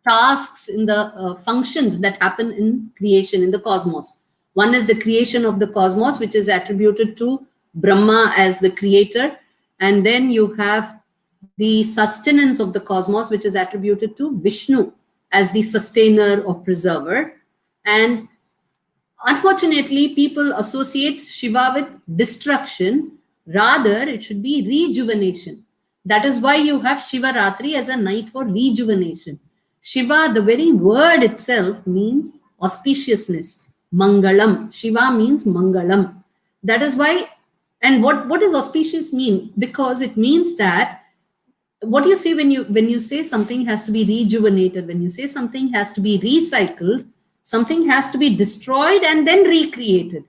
tasks in the functions that happen in creation, in the cosmos. One is the creation of the cosmos, which is attributed to Brahma as the creator. And then you have the sustenance of the cosmos, which is attributed to Vishnu as the sustainer or preserver. And unfortunately, people associate Shiva with destruction. Rather, it should be rejuvenation. That is why you have Shivaratri as a night for rejuvenation. Shiva, the very word itself, means auspiciousness. Mangalam. Shiva means Mangalam. That is why, and what does auspicious mean? Because it means that what you say when you say something has to be rejuvenated, when you say something has to be recycled, something has to be destroyed and then recreated.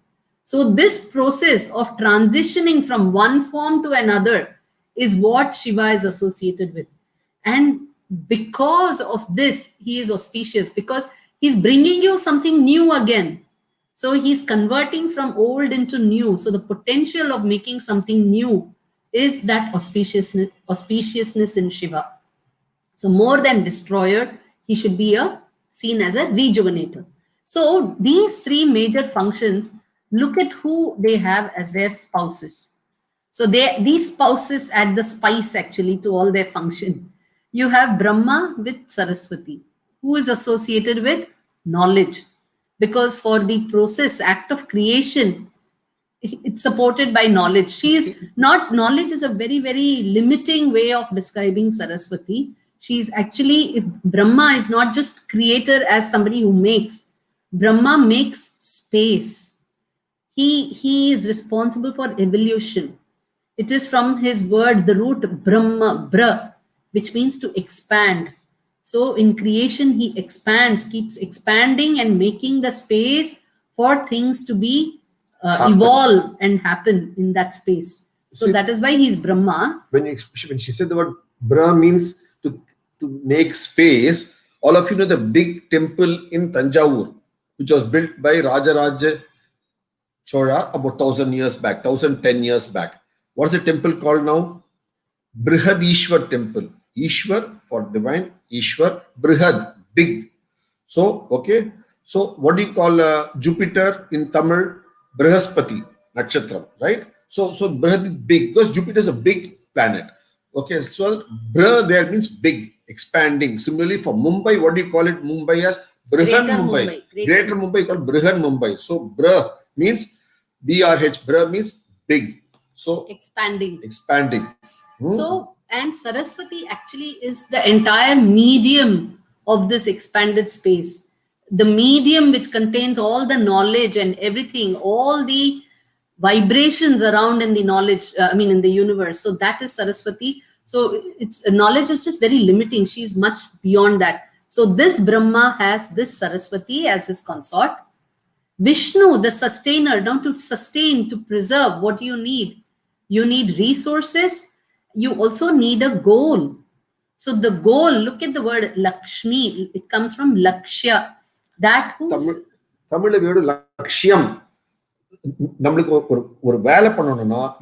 So this process of transitioning from one form to another is what Shiva is associated with. And because of this, he is auspicious, because he's bringing you something new again. So he's converting from old into new. So the potential of making something new is that auspiciousness in Shiva. So more than destroyer, he should be seen as a rejuvenator. So these three major functions, look at who they have as their spouses. So these spouses add the spice actually to all their function. You have Brahma with Saraswati, who is associated with knowledge. Because for the process, act of creation, it's supported by knowledge. Knowledge is a very, very limiting way of describing Saraswati. She's actually, if Brahma is not just creator as somebody who makes, Brahma makes space. He is responsible for evolution. It is from his word, the root Brahma, Bra, which means to expand. So in creation, he expands, keeps expanding and making the space for things to be evolve and happen in that space. So See, that is why he's Brahma. When she said the word Bra means to make space, all of you know the big temple in Tanjavur, which was built by Rajaraja Chola about 1010 years back. What's the temple called now? Brihadishwar temple. Ishwar for divine, Ishwar, Brihad, big. So, okay. So, what do you call Jupiter in Tamil? Brihaspati, Nakshatram, right? So Brihad is big because Jupiter is a big planet. Okay, so Brah there means big, expanding. Similarly, for Mumbai, what do you call it? Mumbai as Brihan Mumbai. Greater Mumbai called Brihan Mumbai. So Brah means BRH. Brah means big. So Expanding. Hmm. And Saraswati actually is the entire medium of this expanded space. The medium which contains all the knowledge and everything, all the vibrations around in the knowledge, in the universe. So that is Saraswati. So it's knowledge is just very limiting. She's much beyond that. So this Brahma has this Saraswati as his consort. Vishnu, the sustainer, now to sustain, to preserve, what do you need? You need resources. You also need a goal. So the goal, look at the word Lakshmi. It comes from Lakshya. That who's... Tamil Lakshyam. You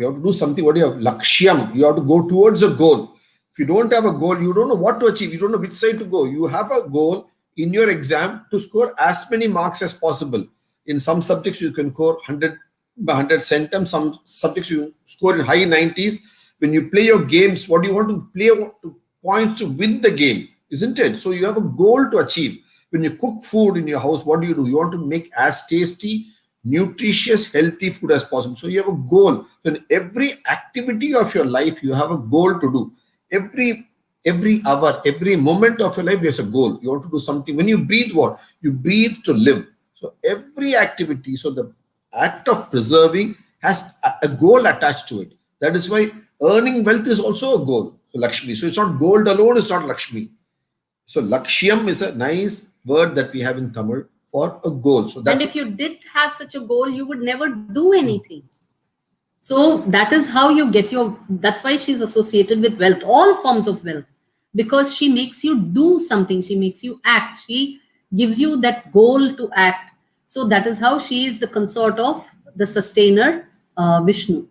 have to do something. What do you have? Lakshyam. You have to go towards a goal. If you don't have a goal, you don't know what to achieve. You don't know which side to go. You have a goal in your exam to score as many marks as possible. In some subjects, you can score 100 centum. Some subjects you score in high 90s. When you play your games, what do you want to play points to win the game, isn't it? So you have a goal to achieve. When you cook food in your house, what do? You want to make as tasty, nutritious, healthy food as possible. So you have a goal. So in every activity of your life, you have a goal to do. Every hour, every moment of your life, there's a goal. You want to do something. When you breathe, what? You breathe to live. So every activity, so the act of preserving has a goal attached to it. That is why earning wealth is also a goal. So Lakshmi. So it's not gold alone, it's not Lakshmi. So Lakshyam is a nice word that we have in Tamil for a goal. So that's, and if you did have such a goal, you would never do anything. So that is how you get that's why she's associated with wealth, all forms of wealth, because she makes you do something. She makes you act. She gives you that goal to act. So that is how she is the consort of the sustainer, Vishnu.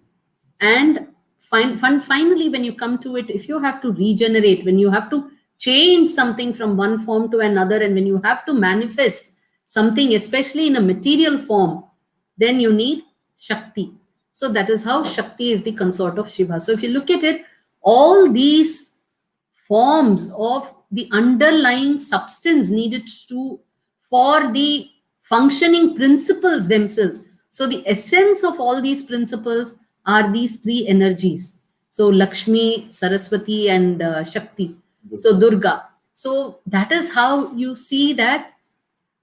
And finally, when you come to it, if you have to regenerate, when you have to change something from one form to another, and when you have to manifest something, especially in a material form, then you need Shakti. So that is how Shakti is the consort of Shiva. So if you look at it, all these forms of the underlying substance needed for the functioning principles themselves. So the essence of all these principles are these three energies. So Lakshmi, Saraswati, and Shakti. So Durga. So that is how you see that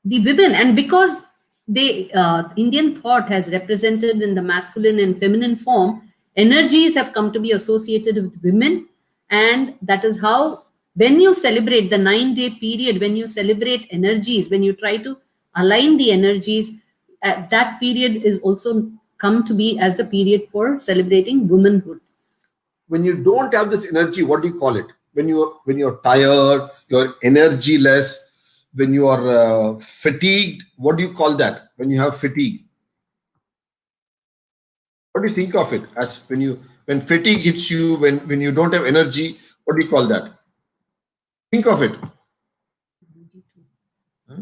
the women, and because they Indian thought has represented in the masculine and feminine form, energies have come to be associated with women, and that is how when you celebrate the 9-day period, when you celebrate energies, when you try to align the energies, that period is also come to be as the period for celebrating womanhood. When you don't have this energy, what do you call it? When you're tired, you're energy less, when you are fatigued, what do you call that? When you have fatigue, what do you think of it as? When fatigue hits you, when you don't have energy, what do you call that? Think of it. Huh?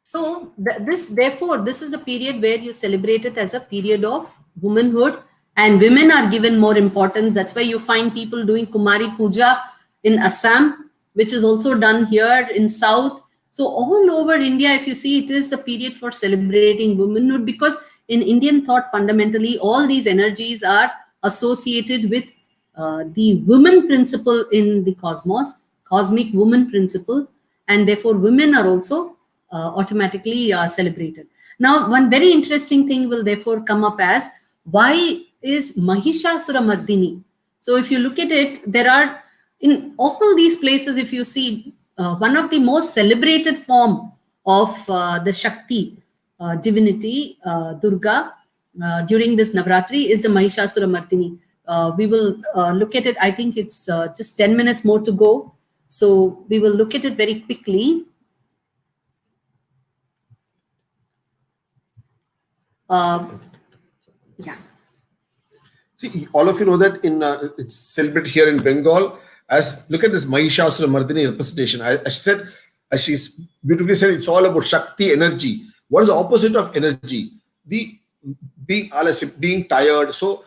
So therefore, this is a period where you celebrate it as a period of womanhood, and women are given more importance. That's why you find people doing Kumari Puja in Assam, which is also done here in South. So all over India, if you see, it is the period for celebrating womanhood, because in Indian thought, fundamentally, all these energies are associated with the woman principle in the cosmos, cosmic woman principle, and therefore women are also automatically celebrated. Now, one very interesting thing will therefore come up as, why is Mahishasura Mardini? So if you look at it, there are, in all these places, if you see, one of the most celebrated form of the Shakti divinity, Durga, during this Navratri is the Mahishasura Mardini. We will look at it. I think it's just 10 minutes more to go. So we will look at it very quickly. Yeah. See, all of you know that it's celebrated here in Bengal as, look at this Mahishasura Mardini representation. As she's beautifully said, it's all about Shakti, energy. What is the opposite of energy? Being tired. So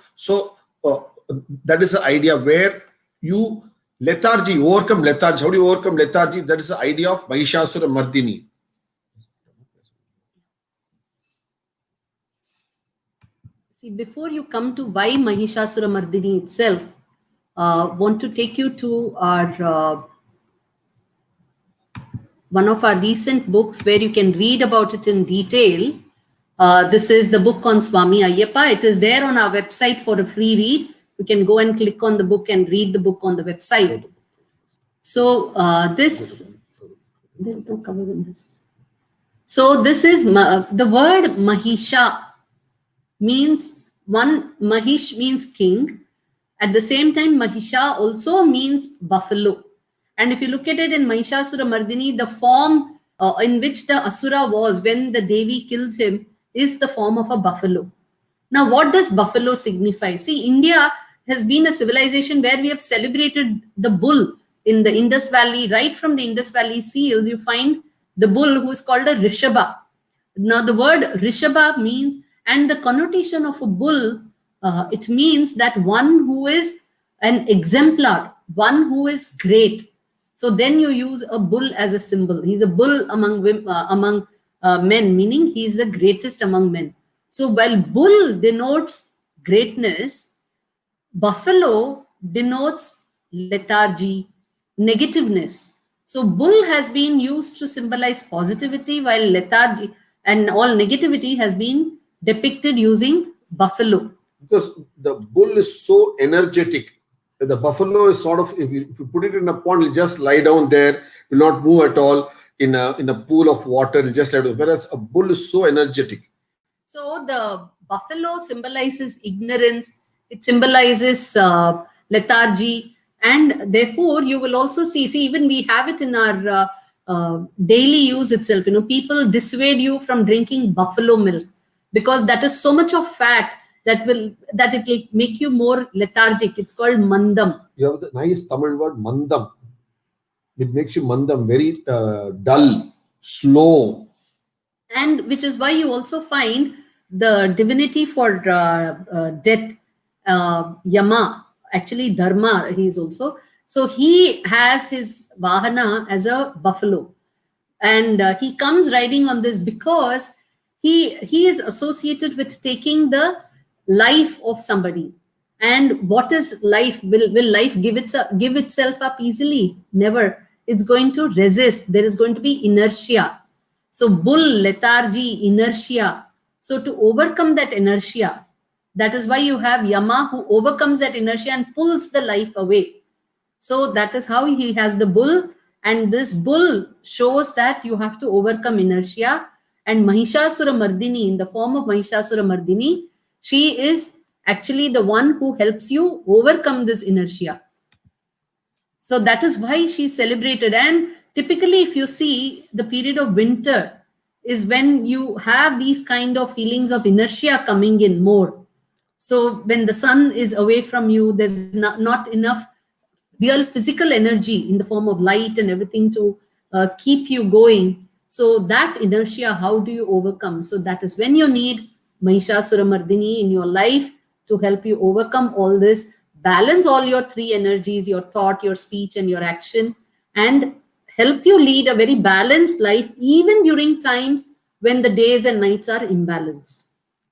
that is the idea where you overcome lethargy. How do you overcome lethargy? That is the idea of Mahishasura Mardini. See, before you come to why Mahishasura Mardini itself, want to take you to our one of our recent books where you can read about it in detail. This is the book on Swami Ayyappa. It is there on our website for a free read. You can go and click on the book and read the book on the website. So there's no cover in this. So this is the word Mahisha means Mahish means king. At the same time, Mahisha also means buffalo. And if you look at it in Mahishasura Mardini, the form in which the Asura was when the Devi kills him is the form of a buffalo. Now, what does buffalo signify? See, India has been a civilization where we have celebrated the bull in the Indus Valley. Right from the Indus Valley seals, you find the bull who is called a Rishabha. Now, the word Rishabha means, and the connotation of a bull, it means that one who is an exemplar, one who is great. So then you use a bull as a symbol. He's a bull among men, meaning he's the greatest among men. So while bull denotes greatness, buffalo denotes lethargy, negativeness. So bull has been used to symbolize positivity, while lethargy and all negativity has been depicted using buffalo. Because the bull is so energetic. The buffalo is sort of, if you put it in a pond, it'll just lie down there, will not move at all. In a pool of water, it'll just lie down. Whereas a bull is so energetic. So the buffalo symbolizes ignorance. It symbolizes lethargy. And therefore, you will also see even we have it in our daily use itself. People dissuade you from drinking buffalo milk because that is so much of fat that it will make you more lethargic. It's called mandam. You have the nice Tamil word mandam. It makes you mandam, very dull, slow. And which is why you also find the divinity for death, Yama, actually Dharma, he is also. So he has his Vahana as a buffalo. And he comes riding on this because he is associated with taking the life of somebody. And what is life? Will life give itself up easily? Never. It's going to resist. There is going to be inertia. So bull, lethargy, inertia. So to overcome that inertia, that is why you have Yama who overcomes that inertia and pulls the life away. So that is how he has the bull. And this bull shows that you have to overcome inertia. And Mahishasura Mardini, in the form of Mahishasura Mardini, she is actually the one who helps you overcome this inertia. So that is why she's celebrated. And typically, if you see, the period of winter is when you have these kind of feelings of inertia coming in more. So when the sun is away from you, there's not enough real physical energy in the form of light and everything to keep you going. So that inertia, how do you overcome? So that is when you need Mahishasura Mardini in your life to help you overcome all this, balance all your three energies, your thought, your speech, and your action, and help you lead a very balanced life, even during times when the days and nights are imbalanced.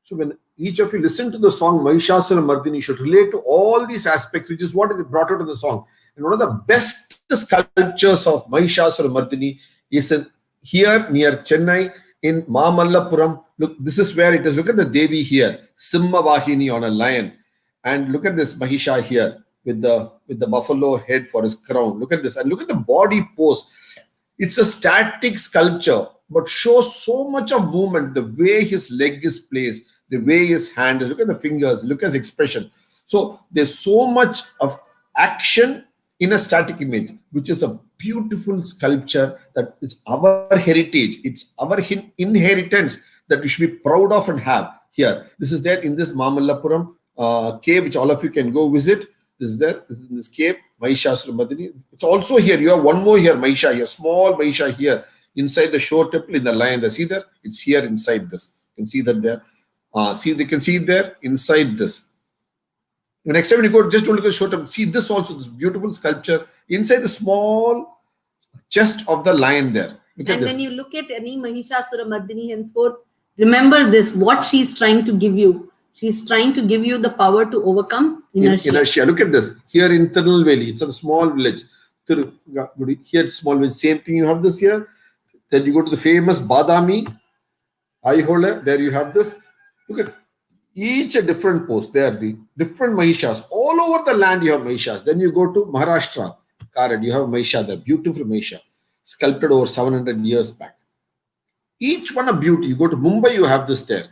So when each of you listen to the song Mahishasura Mardini, you should relate to all these aspects, which is what is brought out in the song. And one of the best sculptures of Mahishasura Mardini is here near Chennai in Mamallapuram. Look, this is where it is. Look at the Devi here, Simha Vahini on a lion. And look at this Mahisha here with the buffalo head for his crown. Look at this. And look at the body pose. It's a static sculpture, but shows so much of movement, the way his leg is placed, the way his hand is. Look at the fingers, look at his expression. So there's so much of action in a static image, which is a beautiful sculpture that is our heritage. It's our inheritance that we should be proud of and have here. This is there in this Mamallapuram cave, which all of you can go visit. This is there in this cave, Mahishasura Mardini. It's also here. You have one more here, Mahisha here, small Mahisha here inside the shore temple in the lion. See there? It's here inside this. You can see that there. See, they can see it there inside this. The next time when you go, just don't look at the shore temple. See this also, this beautiful sculpture inside the small chest of the lion there. Look at and this. When you look at any Mahishasura Mardini henceforth, remember this, what she's trying to give you. She's trying to give you the power to overcome inertia. Look at this. Here in Tirunelveli, it's a small village. Here, small village. Same thing, you have this here. Then you go to the famous Badami, Aihole. There you have this. Look at each a different pose. There, the different Mahishas. All over the land, you have Mahishas. Then you go to Maharashtra, Karad. You have Mahisha there. Beautiful Mahisha. Sculpted over 700 years back. Each one a beauty. You go to Mumbai, you have this there.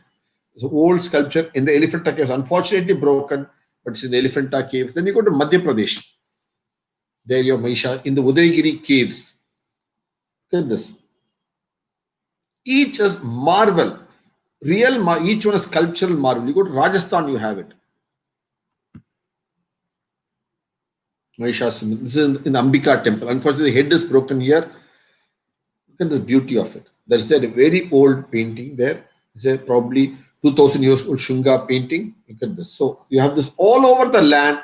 It's an old sculpture in the Elephanta Caves, unfortunately broken, but it's in the Elephanta Caves. Then you go to Madhya Pradesh. There you have Mahisha in the Udayagiri Caves. Look at this. Each is marvel. Each one is sculptural marvel. You go to Rajasthan, you have it. Mahishasura. This is in the Ambika temple. Unfortunately, the head is broken here. Look at the beauty of it. There's a very old painting there. It's a probably 2000 years old Shunga painting. Look at this. So you have this all over the land.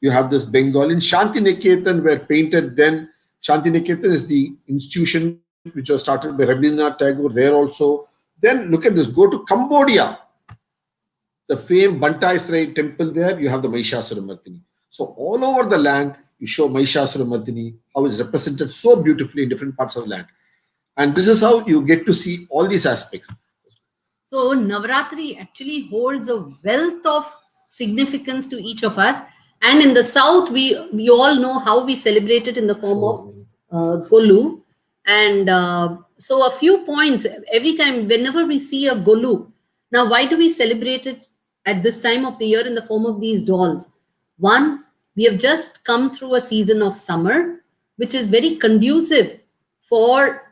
You have this Bengal. In Shantiniketan were painted then. Shantiniketan is the institution which was started by Rabindranath Tagore there also. Then look at this. Go to Cambodia. The famed Bantai Sarai temple there. You have the Mahishasura Mardini. So all over the land, you show Mahishasura Mardini, how it's represented so beautifully in different parts of the land. And this is how you get to see all these aspects. So Navratri actually holds a wealth of significance to each of us. And in the South, we all know how we celebrate it in the form of Golu. And so a few points every time, whenever we see a Golu. Now, why do we celebrate it at this time of the year in the form of these dolls? One, we have just come through a season of summer, which is very conducive for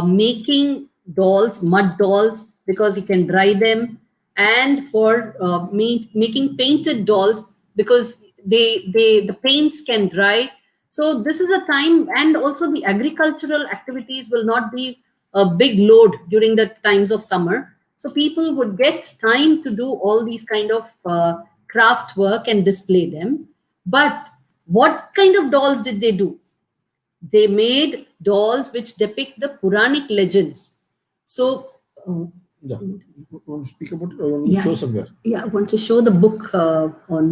making dolls, mud dolls, because you can dry them, and for making painted dolls, because the paints can dry. So this is a time, and also the agricultural activities will not be a big load during the times of summer. So people would get time to do all these kind of craft work and display them. But what kind of dolls did they do? They made dolls which depict the Puranic legends. So, Yeah. You want to speak about it, or you want to Yeah. show somewhere? yeah, I want to show the book on.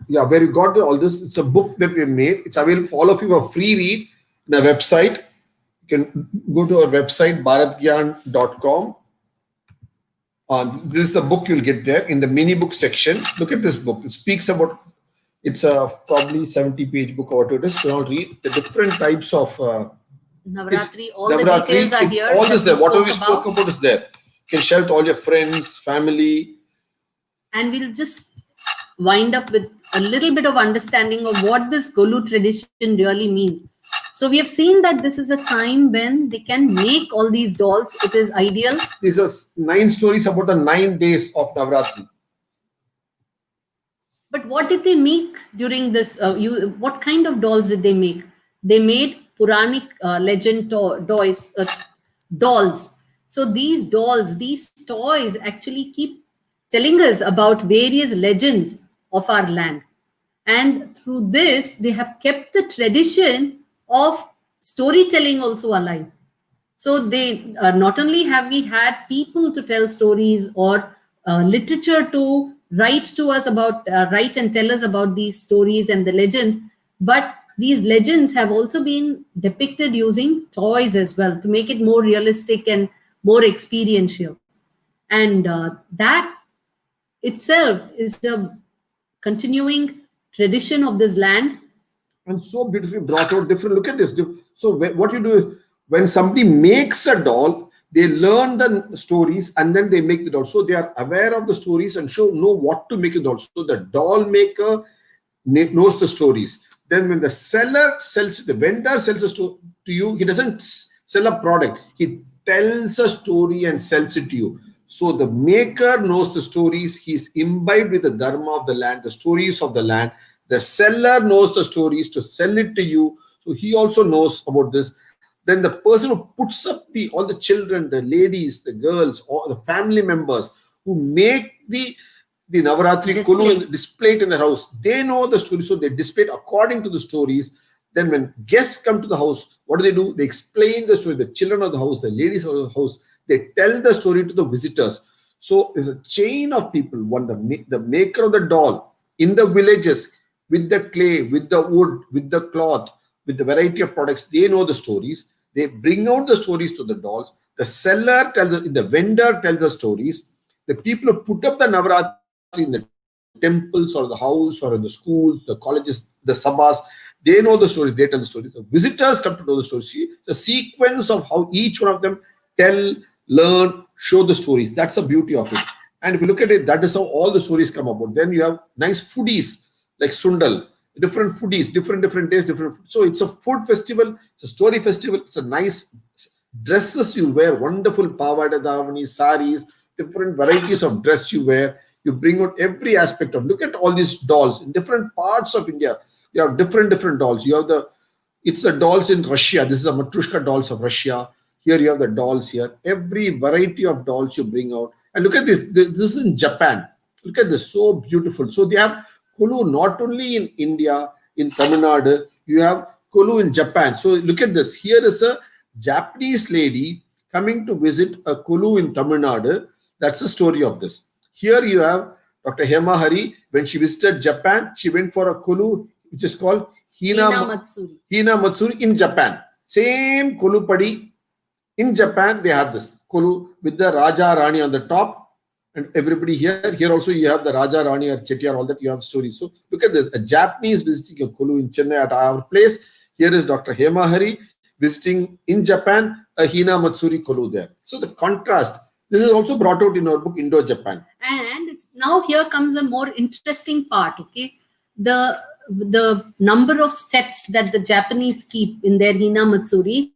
Yeah, where you got all this. It's a book that we made. It's available for all of you for free read in our website. You can go to our website, bharatgyan.com. This is the book you'll get there in the mini book section. Look at this book. It speaks about, it's a probably 70-page book or whatever it is. You all read the different types of Navratri, all Navratri. the details are here. All that this there. Whatever we spoke spoke about is there. You can share with all your friends, family. And we'll just wind up with a little bit of understanding of what this Golu tradition really means. So we have seen that this is a time when they can make all these dolls. It is ideal. These are 9 stories about the 9 days of Navratri. But what did they make during this? What kind of dolls did they make? They made Puranic legend dolls. So these dolls, these toys actually keep telling us about various legends of our land. And through this, they have kept the tradition of storytelling also alive. So they not only have we had people to tell stories or literature to write to us about, write and tell us about these stories and the legends, but these legends have also been depicted using toys as well to make it more realistic and more experiential. And that itself is a continuing tradition of this land. And so beautifully brought out different. Look at this. So what you do is, when somebody makes a doll, they learn the stories and then they make the doll. So they are aware of the stories and know what to make a doll. So the doll maker knows the stories. Then when the seller sells, the vendor sells a to you, he doesn't sell a product. He tells a story and sells it to you. So the maker knows the stories. He's imbibed with the dharma of the land, the stories of the land. The seller knows the stories to sell it to you. So he also knows about this. Then the person who puts up all the children, the ladies, the girls, or the family members who make the Navaratri Kolu displayed in the house, they know the story. So they display it according to the stories. Then when guests come to the house, what do? They explain the story. The children of the house, the ladies of the house, they tell the story to the visitors. So there's a chain of people. One, the maker of the doll in the villages, with the clay, with the wood, with the cloth, with the variety of products, they know the stories. They bring out the stories to the dolls. The seller the vendor tells the stories. The people who put up the Navaratri in the temples or the house or in the schools, the colleges, the sabhas, they know the stories. They tell the stories. The visitors come to know the stories. See the sequence of how each one of them tell, learn, show the stories. That's the beauty of it. And if you look at it, that is how all the stories come about. Then you have nice foodies like Sundal, different foodies, different days, different. So it's a food festival, it's a story festival, it's a nice dresses you wear, wonderful pavada davani, saris, different varieties of dress you wear. You bring out every aspect of. Look at all these dolls in different parts of India. You have different dolls. You have it's the dolls in Russia. This is the Matrushka dolls of Russia. Here you have the dolls here. Every variety of dolls you bring out. And look at this. This is in Japan. Look at this, so beautiful. So they have Kolu not only in India, in Tamil Nadu, you have Kolu in Japan. So look at this. Here is a Japanese lady coming to visit a Kolu in Tamil Nadu. That's the story of this. Here you have Dr. Hema Hari. When she visited Japan, she went for a Kolu, which is called Hina Matsuri in Japan. Same Kolu Padi. In Japan, they have this Kolu with the Raja Rani on the top. And everybody here. Here also you have the Raja Rani or Chettiar, all that you have stories. So look at this. A Japanese visiting a Kolu in Chennai at our place. Here is Dr. Hema Hari visiting in Japan a Hina Matsuri Kolu there. So the contrast. This is also brought out in our book Indo-Japan. And now here comes a more interesting part. Okay, the number of steps that the Japanese keep in their Hina Matsuri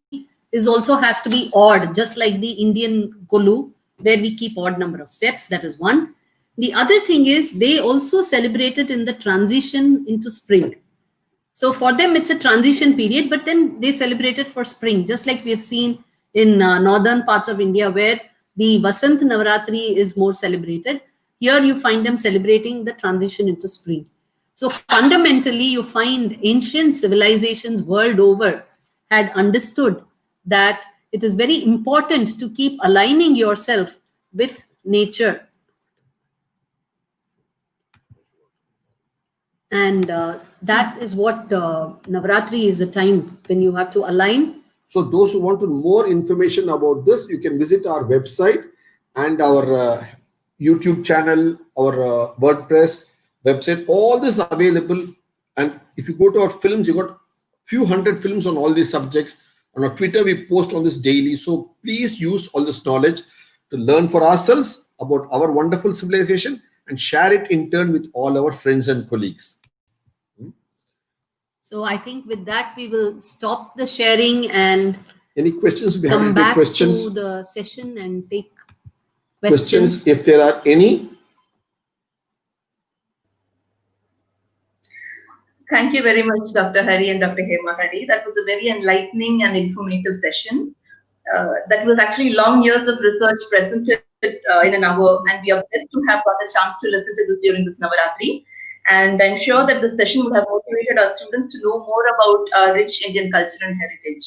is also has to be odd, just like the Indian Golu, where we keep odd number of steps. That is one. The other thing is they also celebrate it in the transition into spring. So for them, it's a transition period, but then they celebrate it for spring, just like we have seen in northern parts of India, where the Vasant Navaratri is more celebrated. Here you find them celebrating the transition into spring. So fundamentally, you find ancient civilizations world over had understood that it is very important to keep aligning yourself with nature. And that is what Navaratri is a time when you have to align. So those who want to know more information about this, you can visit our website and our YouTube channel, our WordPress website. All this is available. And if you go to our films, you got few hundred films on all these subjects. On our Twitter, we post on this daily. So please use all this knowledge to learn for ourselves about our wonderful civilization and share it in turn with all our friends and colleagues. So I think with that, we will stop the sharing and any questions? We have come any back questions? to the session and take Questions, questions. if there are any. Thank you very much, Dr. Hari and Dr. Hema Hari. That was a very enlightening and informative session. That was actually long years of research presented in an hour, and we are blessed to have got a chance to listen to this during this Navaratri. And I'm sure that this session would have motivated our students to know more about our rich Indian culture and heritage.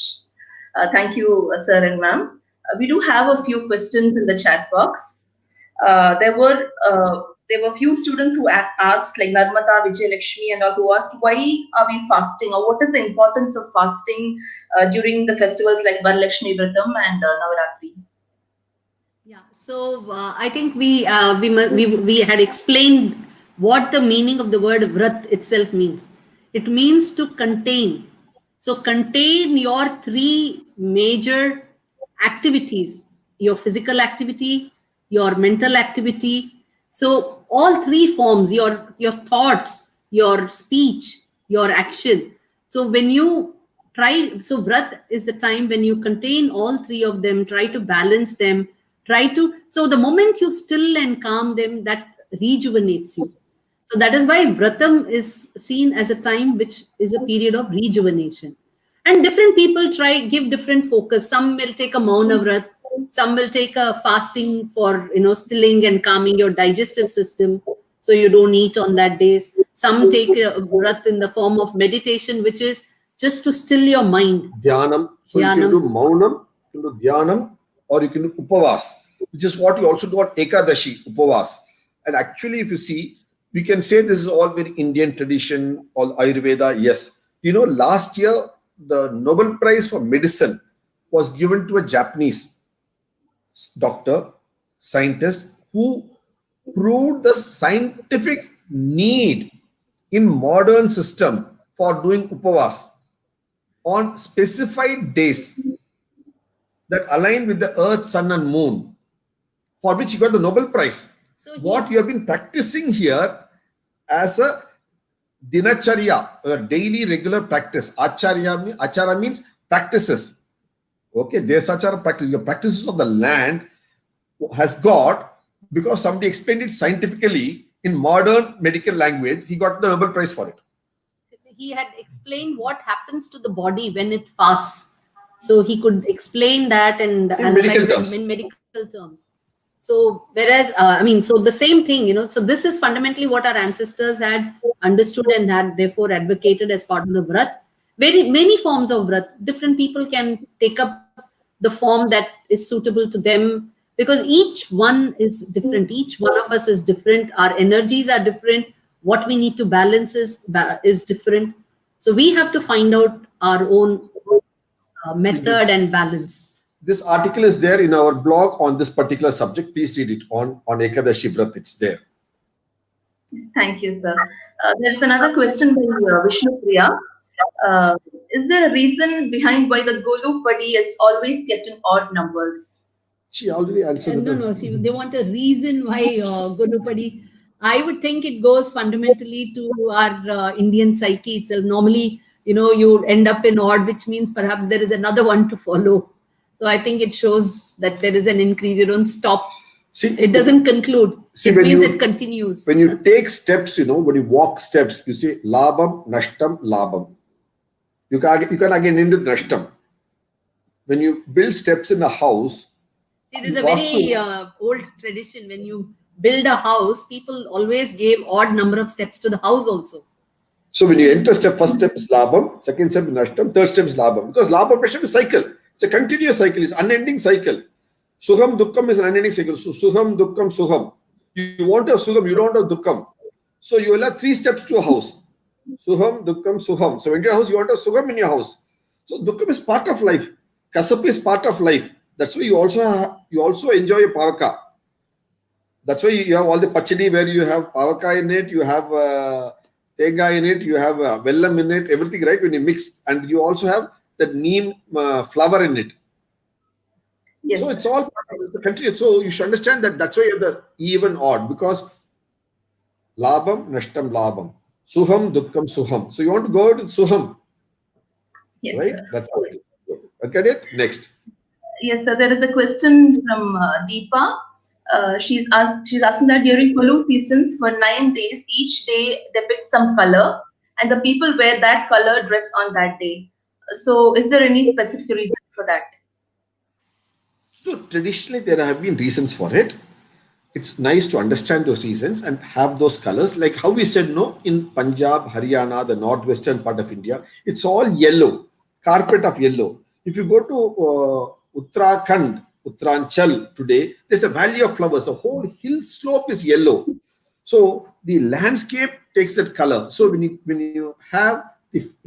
Thank you, sir and ma'am. We do have a few questions in the chat box. There were few students who asked, like Narmata, Vijay Lakshmi, and all, who asked, why are we fasting, or what is the importance of fasting during the festivals like Varalakshmi Vratam and Navaratri? Yeah, so I think we had explained what the meaning of the word vrat itself means. It means to contain. So contain your three major activities: your physical activity, your mental activity. So all three forms, your thoughts, your speech, your action. So when you try, so vrat is the time when you contain all three of them, try to balance them, so the moment you still and calm them, that rejuvenates you. So that is why Vratam is seen as a time which is a period of rejuvenation. And different people give different focus. Some will take a Mauna Vrat, some will take a fasting for stilling and calming your digestive system, so you don't eat on that days. Some take a Vrat in the form of meditation, which is just to still your mind. Dhyanam. So you can do Maunam, you can do Dhyanam, or you can do Upavas, which is what you also do on Ekadashi, Upavas. And actually, if you see, we can say this is all very Indian tradition, all Ayurveda. Yes. Last year, the Nobel Prize for Medicine was given to a Japanese doctor, scientist, who proved the scientific need in modern system for doing Upavas on specified days that align with the earth, sun and moon, for which he got the Nobel Prize. So what you have been practicing here as a dinacharya, a daily regular practice. Achara means practices. Okay, there's such a practice. Your practices of the land has got, because somebody explained it scientifically in modern medical language, he got the Nobel Prize for it. He had explained what happens to the body when it fasts. So he could explain that and medical terms. In medical terms. So whereas, so the same thing, so this is fundamentally what our ancestors had understood and had therefore advocated as part of the Vrat. Very many forms of Vrat. Different people can take up the form that is suitable to them, because each one is different. Each one of us is different. Our energies are different. What we need to balance is different. So we have to find out our own method and balance. This article is there in our blog on this particular subject. Please read it on Ekadashi Vrat. It's there. Thank you, sir. There is another question by Vishnu Priya. Is there a reason behind why the Golu Padi is always kept in odd numbers? She already answered. No. They want a reason why Golu Padi. I would think it goes fundamentally to our Indian psyche itself. Normally, you end up in odd, which means perhaps there is another one to follow. So I think it shows that there is an increase. You don't stop. See, It doesn't conclude. It when means you- it continues. when you take steps, when you walk steps, you say labam, nashtam, labam. You can again end with nashtam. When you build steps in a house, See, there's a very old tradition. When you build a house, people always gave odd number of steps to the house also. so when you enter step, first step is labam, second step is nashtam, third step is labam. Because labam, nashtam is cycle. It's a continuous cycle. It's unending cycle. Suham, dukkam is an unending cycle. So suham, dukkam, suham. You want to have suham, you don't have dukkam. So you will have 3 steps to a house. Suham, dukkam, suham. So when you're in a house, you want to have suham in your house. So dukkam is part of life. Kasap is part of life. That's why you also enjoy your pavaka. That's why you have all the pachadi where you have pavaka in it, you have tenga in it, you have vellam in it, everything, right? When you mix, and you also have that neem flower in it. Yes. So it's all part of the country. So you should understand that that's why you have the even odd, because labam, nashtam, labam. Suham, dukkam, suham. So you want to go out with suham, Yes. right? That's how it is. Okay, it? Next. Yes, sir. There is a question from Deepa. She's asking that during Hulu seasons for 9 days, each day depicts some color, and the people wear that color dress on that day. So, is there any specific reason for that? So traditionally, there have been reasons for it. It's nice to understand those reasons and have those colors. Like how we said, no, in Punjab, Haryana, the northwestern part of India, it's all yellow, carpet of yellow. If you go to Uttarakhand, Uttaranchal today, there's a valley of flowers. The whole hill slope is yellow. So the landscape takes that color. So when you have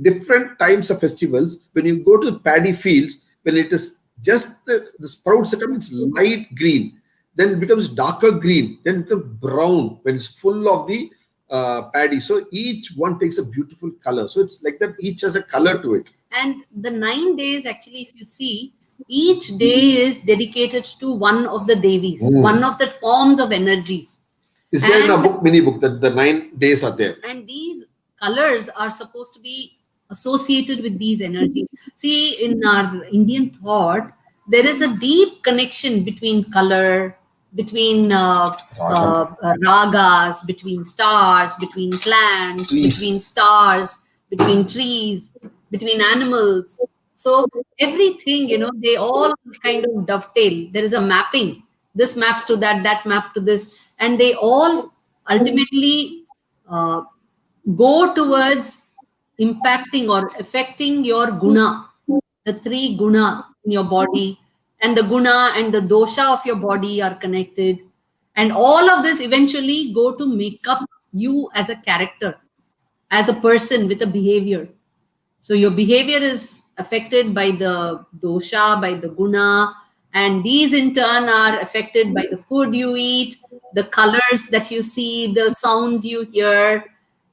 different times of festivals, when you go to the paddy fields, when it is just the sprouts are coming, it's light green, then it becomes darker green, then it becomes brown when it's full of the paddy. So each one takes a beautiful color. So it's like that, each has a color to it. And the 9 days, actually, if you see, each day is dedicated to one of the Devis, one of the forms of energies. Is there in a And- book, mini book, that the 9 days are there? And these colors are supposed to be associated with these energies. See, in our Indian thought, there is a deep connection between color, between ragas, between stars, between plants, Trees. between stars, between trees, between animals. So everything, they all kind of dovetail. There is a mapping. This maps to that, that map to this, and they all ultimately go towards impacting or affecting your guna, the 3 guna in your body, and the guna and the dosha of your body are connected. And all of this eventually go to make up you as a character, as a person with a behavior. So your behavior is affected by the dosha, by the guna, and these in turn are affected by the food you eat, the colors that you see, the sounds you hear,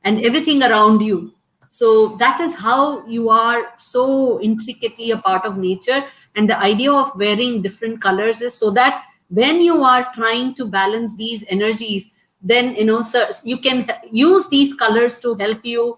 and everything around you. So that is how you are so intricately a part of nature. And the idea of wearing different colors is so that when you are trying to balance these energies, then you can use these colors to help you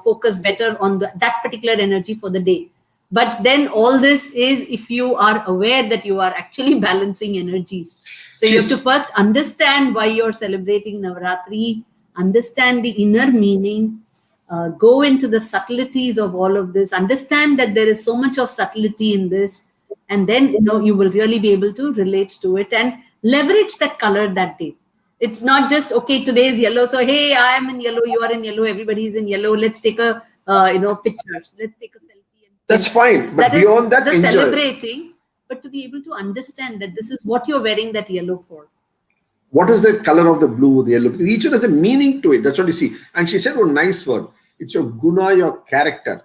focus better on that particular energy for the day. But then all this is if you are aware that you are actually balancing energies. So you have to first understand why you're celebrating Navaratri, understand the inner meaning, go into the subtleties of all of this, understand that there is so much of subtlety in this, and then you will really be able to relate to it and leverage that color that day. It's not just, okay, today is yellow, so hey, I am in yellow, you are in yellow, everybody is in yellow, let's take a pictures, let's take a selfie. That's fine, but That beyond is that, the enjoy. celebrating, but to be able to understand that this is what you're wearing that yellow for. What is the color of the blue, the yellow? Each one has a meaning to it. That's what you see. And she said one nice word. It's your guna, your character.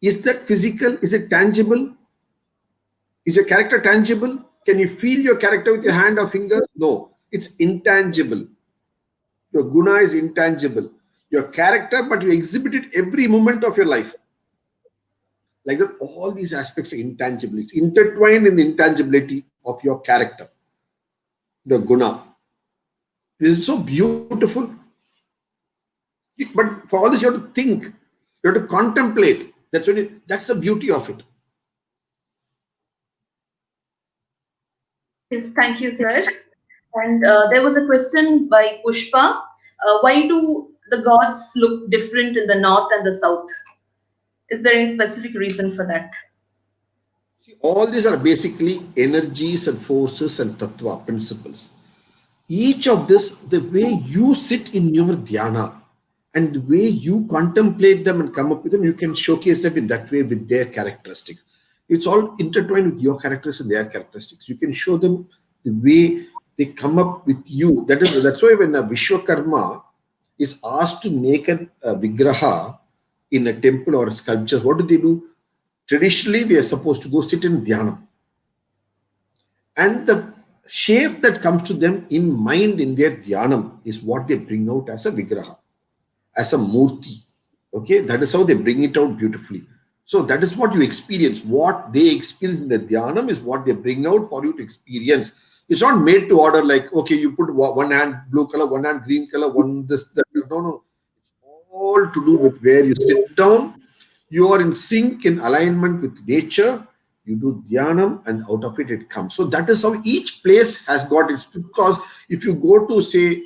Is that physical? Is it tangible? Is your character tangible? Can you feel your character with your hand or fingers? No, it's intangible. Your guna is intangible. Your character, but you exhibit it every moment of your life. Like that, all these aspects are intangible. It's intertwined in the intangibility of your character, the guna. It is so beautiful. But for all this, you have to think. You have to contemplate. That's the beauty of it. Yes, thank you, sir. And there was a question by Pushpa. Why do the gods look different in the north and the south? Is there any specific reason for that? See, all these are basically energies and forces and tattva principles. Each of this, the way you sit in your dhyana and the way you contemplate them and come up with them, you can showcase them in that way with their characteristics. It's all intertwined with your characteristics and their characteristics. You can show them the way they come up with you. That's why when a Vishwakarma is asked to make a vigraha in a temple or a sculpture, what do? Traditionally, they are supposed to go sit in dhyana. And the shape that comes to them in mind in their dhyanam is what they bring out as a vigraha, as a murti. Okay, that is how they bring it out beautifully. So that is what you experience. What they experience in the dhyanam is what they bring out for you to experience. It's not made to order like, okay, you put one hand blue color, one hand green color, one this, that. No. It's all to do with where you sit down. You are in sync, in alignment with nature. You do dhyanam and out of it, it comes. So that is how each place has got its, because if you go to say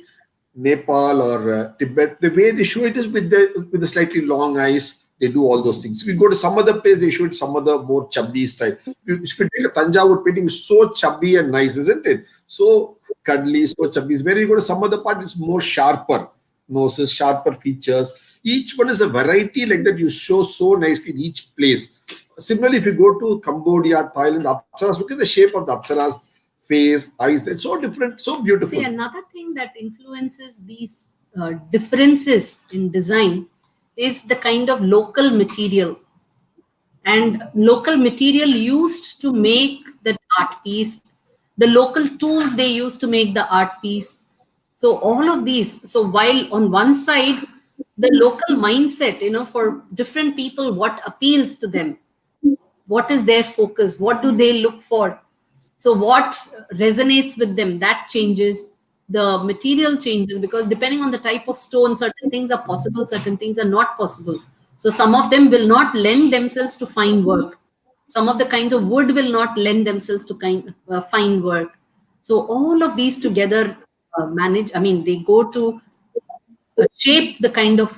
Nepal or Tibet, the way they show it is with the slightly long eyes. They do all those things. If you go to some other place, they show it some other more chubby style. If you take a Tanjavur painting, it's so chubby and nice, isn't it? So cuddly, so chubby. Where you go to some other part, it's more sharper noses, sharper features. Each one is a variety like that. You show so nicely in each place. Similarly, if you go to Cambodia, Thailand, Apsaras, look at the shape of the Apsaras face, eyes. It's so different, so beautiful. See, another thing that influences these differences in design is the kind of local material and local material used to make the art piece, the local tools they use to make the art piece. So all of these. So while on one side, the local mindset, for different people, what appeals to them, what is their focus, what do they look for? So what resonates with them, that changes. The material changes because depending on the type of stone, certain things are possible, certain things are not possible. So some of them will not lend themselves to fine work. Some of the kinds of wood will not lend themselves to fine work. So all of these together they go to shape the kind of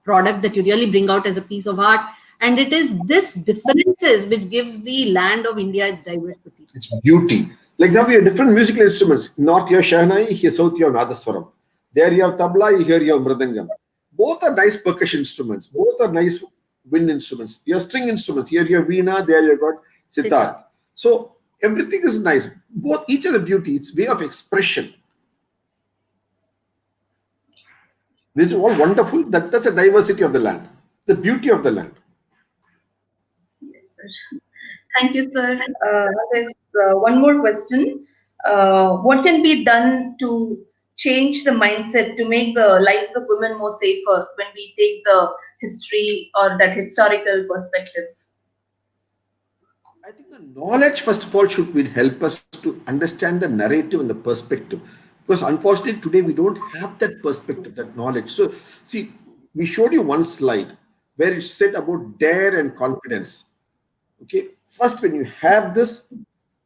product that you really bring out as a piece of art. And it is this differences which gives the land of India its diversity. Its beauty. Like that, we have different musical instruments. North you have Shahnai, here south you have Nadaswaram. There you have tabla, here you have mridangam. Both are nice percussion instruments. Both are nice wind instruments. You have string instruments. Here you have veena, there you have got sitar. So everything is nice. Both, each have a beauty. It's way of expression. This is all wonderful. That's the diversity of the land, the beauty of the land. Thank you, sir. There's one more question. What can be done to change the mindset to make the lives of women more safer when we take the history or that historical perspective? I think the knowledge, first of all, will help us to understand the narrative and the perspective. Because unfortunately, today we don't have that perspective, that knowledge. So, see, we showed you one slide where it said about dare and confidence. Okay, first, when you have this,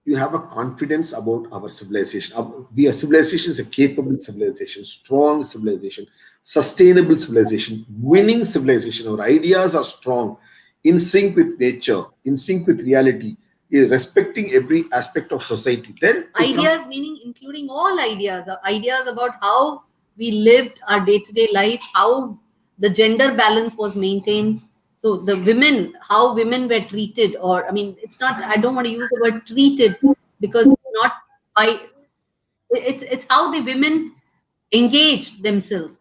you have a confidence about our civilization. Our civilization is a capable civilization, strong civilization, sustainable civilization, winning civilization. Our ideas are strong, in sync with nature, in sync with reality, respecting every aspect of society. Then ideas meaning including all ideas about how we lived our day-to-day life, how the gender balance was maintained. So the women, how women were treated, or it's not, I don't want to use the word treated because it's not it's how the women engaged themselves.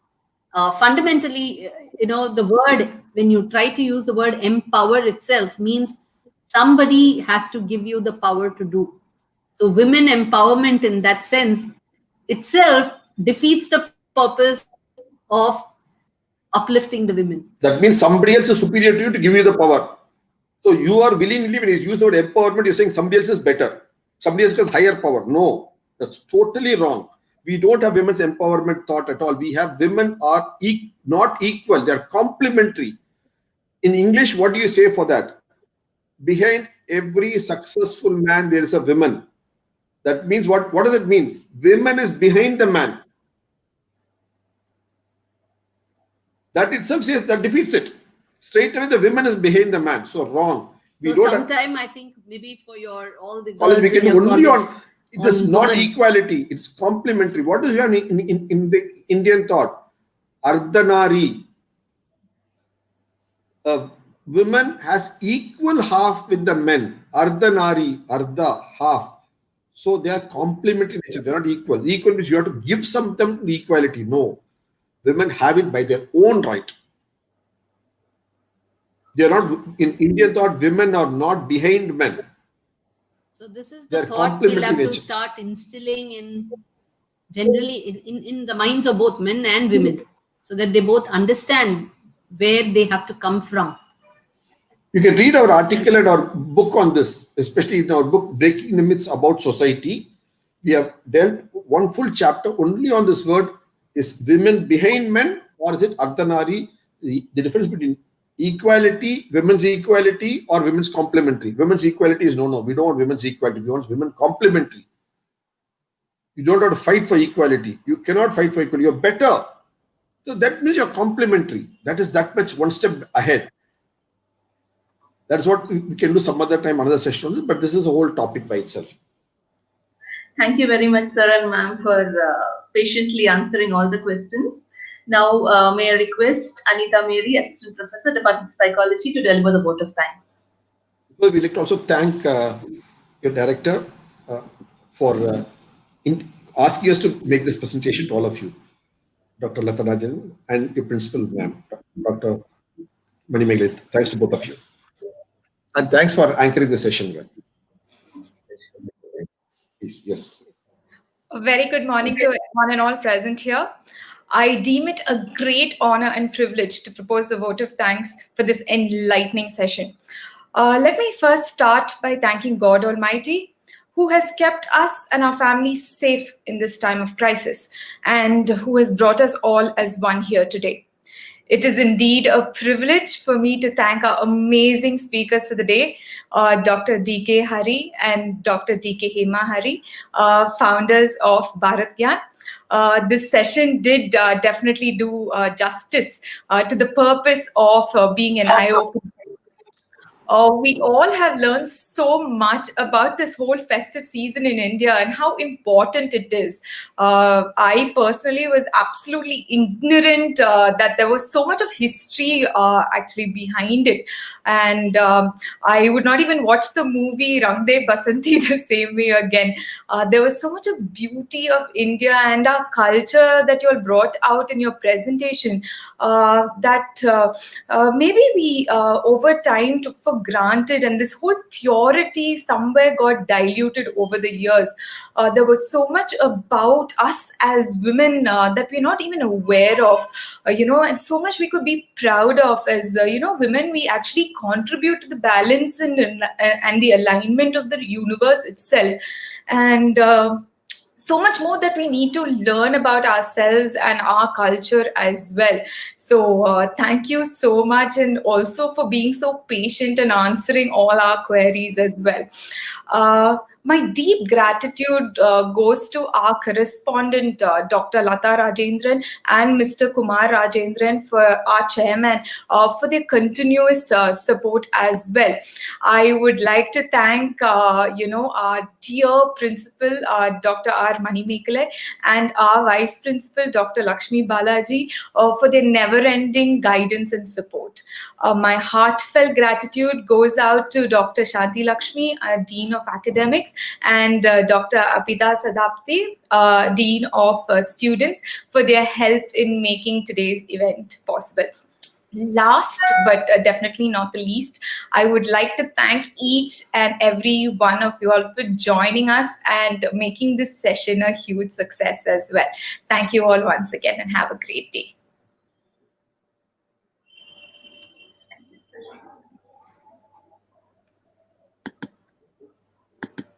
Fundamentally, the word, when you try to use the word empower itself, means somebody has to give you the power to do. So women empowerment in that sense itself defeats the purpose of uplifting the women. That means somebody else is superior to you to give you the power. So you are willingly, when you use the word empowerment, you're saying somebody else is better. Somebody else has higher power. No, that's totally wrong. We don't have women's empowerment thought at all. We have women are not equal. They're complementary. In English, what do you say for that? Behind every successful man, there is a woman. That means what? What does it mean? Women is behind the man. That itself says that defeats it. Straight away, the women is behind the man. So wrong. We So don't sometime I think maybe for all the college, girls we in can your only college, on. It is on not women. equality. It's complementary. What is your in the Indian thought? Ardhanari. A woman has equal half with the men. Ardhanari, Ardha, half. So they are complementary nature. They are not equal. Equal means you have to give some them equality. No. Women have it by their own right. They are not, in Indian thought, women are not behind men. So this is They the are thought we'll have complementary to nature. start instilling in generally in the minds of both men and women, so that they both understand where they have to come from. You can read our article and our book on this, especially in our book, Breaking the Myths About Society. We have dealt one full chapter only on this word, is women behind men, or is it Ardhanari? The difference between equality, women's equality, or women's complementary. Women's equality is no, we don't want women's equality. We want women complementary. You don't have to fight for equality. You cannot fight for equality. You're better. So that means you're complementary. That is that much one step ahead. That's what we can do some other time, another session on this, but this is a whole topic by itself. Thank you very much, sir and ma'am, for patiently answering all the questions. Now, may I request Anita Mary, Assistant Professor, Department of Psychology, to deliver the vote of thanks. So we'd like to also thank your director for asking us to make this presentation to all of you, Dr. Latha Rajan, and your principal, ma'am, Dr. Manimeghale. Thanks to both of you. And thanks for anchoring the session. Please, yes. A very good morning to everyone and all present here. I deem it a great honor and privilege to propose the vote of thanks for this enlightening session. Let me first start by thanking God Almighty, who has kept us and our families safe in this time of crisis, and who has brought us all as one here today. It is indeed a privilege for me to thank our amazing speakers for the day, Dr. D.K. Hari and Dr. D.K. Hema Hari, founders of Bharat Gyan. This session did definitely do justice to the purpose of being an eye-opener. We all have learned so much about this whole festive season in India and how important it is. I personally was absolutely ignorant that there was so much of history actually behind it. And I would not even watch the movie Rang De Basanti the same way again. There was so much of beauty of India and our culture that you all brought out in your presentation that maybe we over time took for granted, and this whole purity somewhere got diluted over the years. There was so much about us as women that we're not even aware of, and so much we could be proud of as, women. We actually contribute to the balance and the alignment of the universe itself. And so much more that we need to learn about ourselves and our culture as well. So thank you so much, and also for being so patient and answering all our queries as well. My deep gratitude goes to our correspondent, Dr. Latha Rajendran and Mr. Kumar Rajendran, for our chairman, for their continuous support as well. I would like to thank, our dear principal, Dr. R. Manimeghale, and our vice principal, Dr. Lakshmi Balaji, for their never-ending guidance and support. My heartfelt gratitude goes out to Dr. Shanti Lakshmi, Dean of Academics, and Dr. Abida Sadapti, Dean of Students, for their help in making today's event possible. Last but definitely not the least, I would like to thank each and every one of you all for joining us and making this session a huge success as well. Thank you all once again, and have a great day.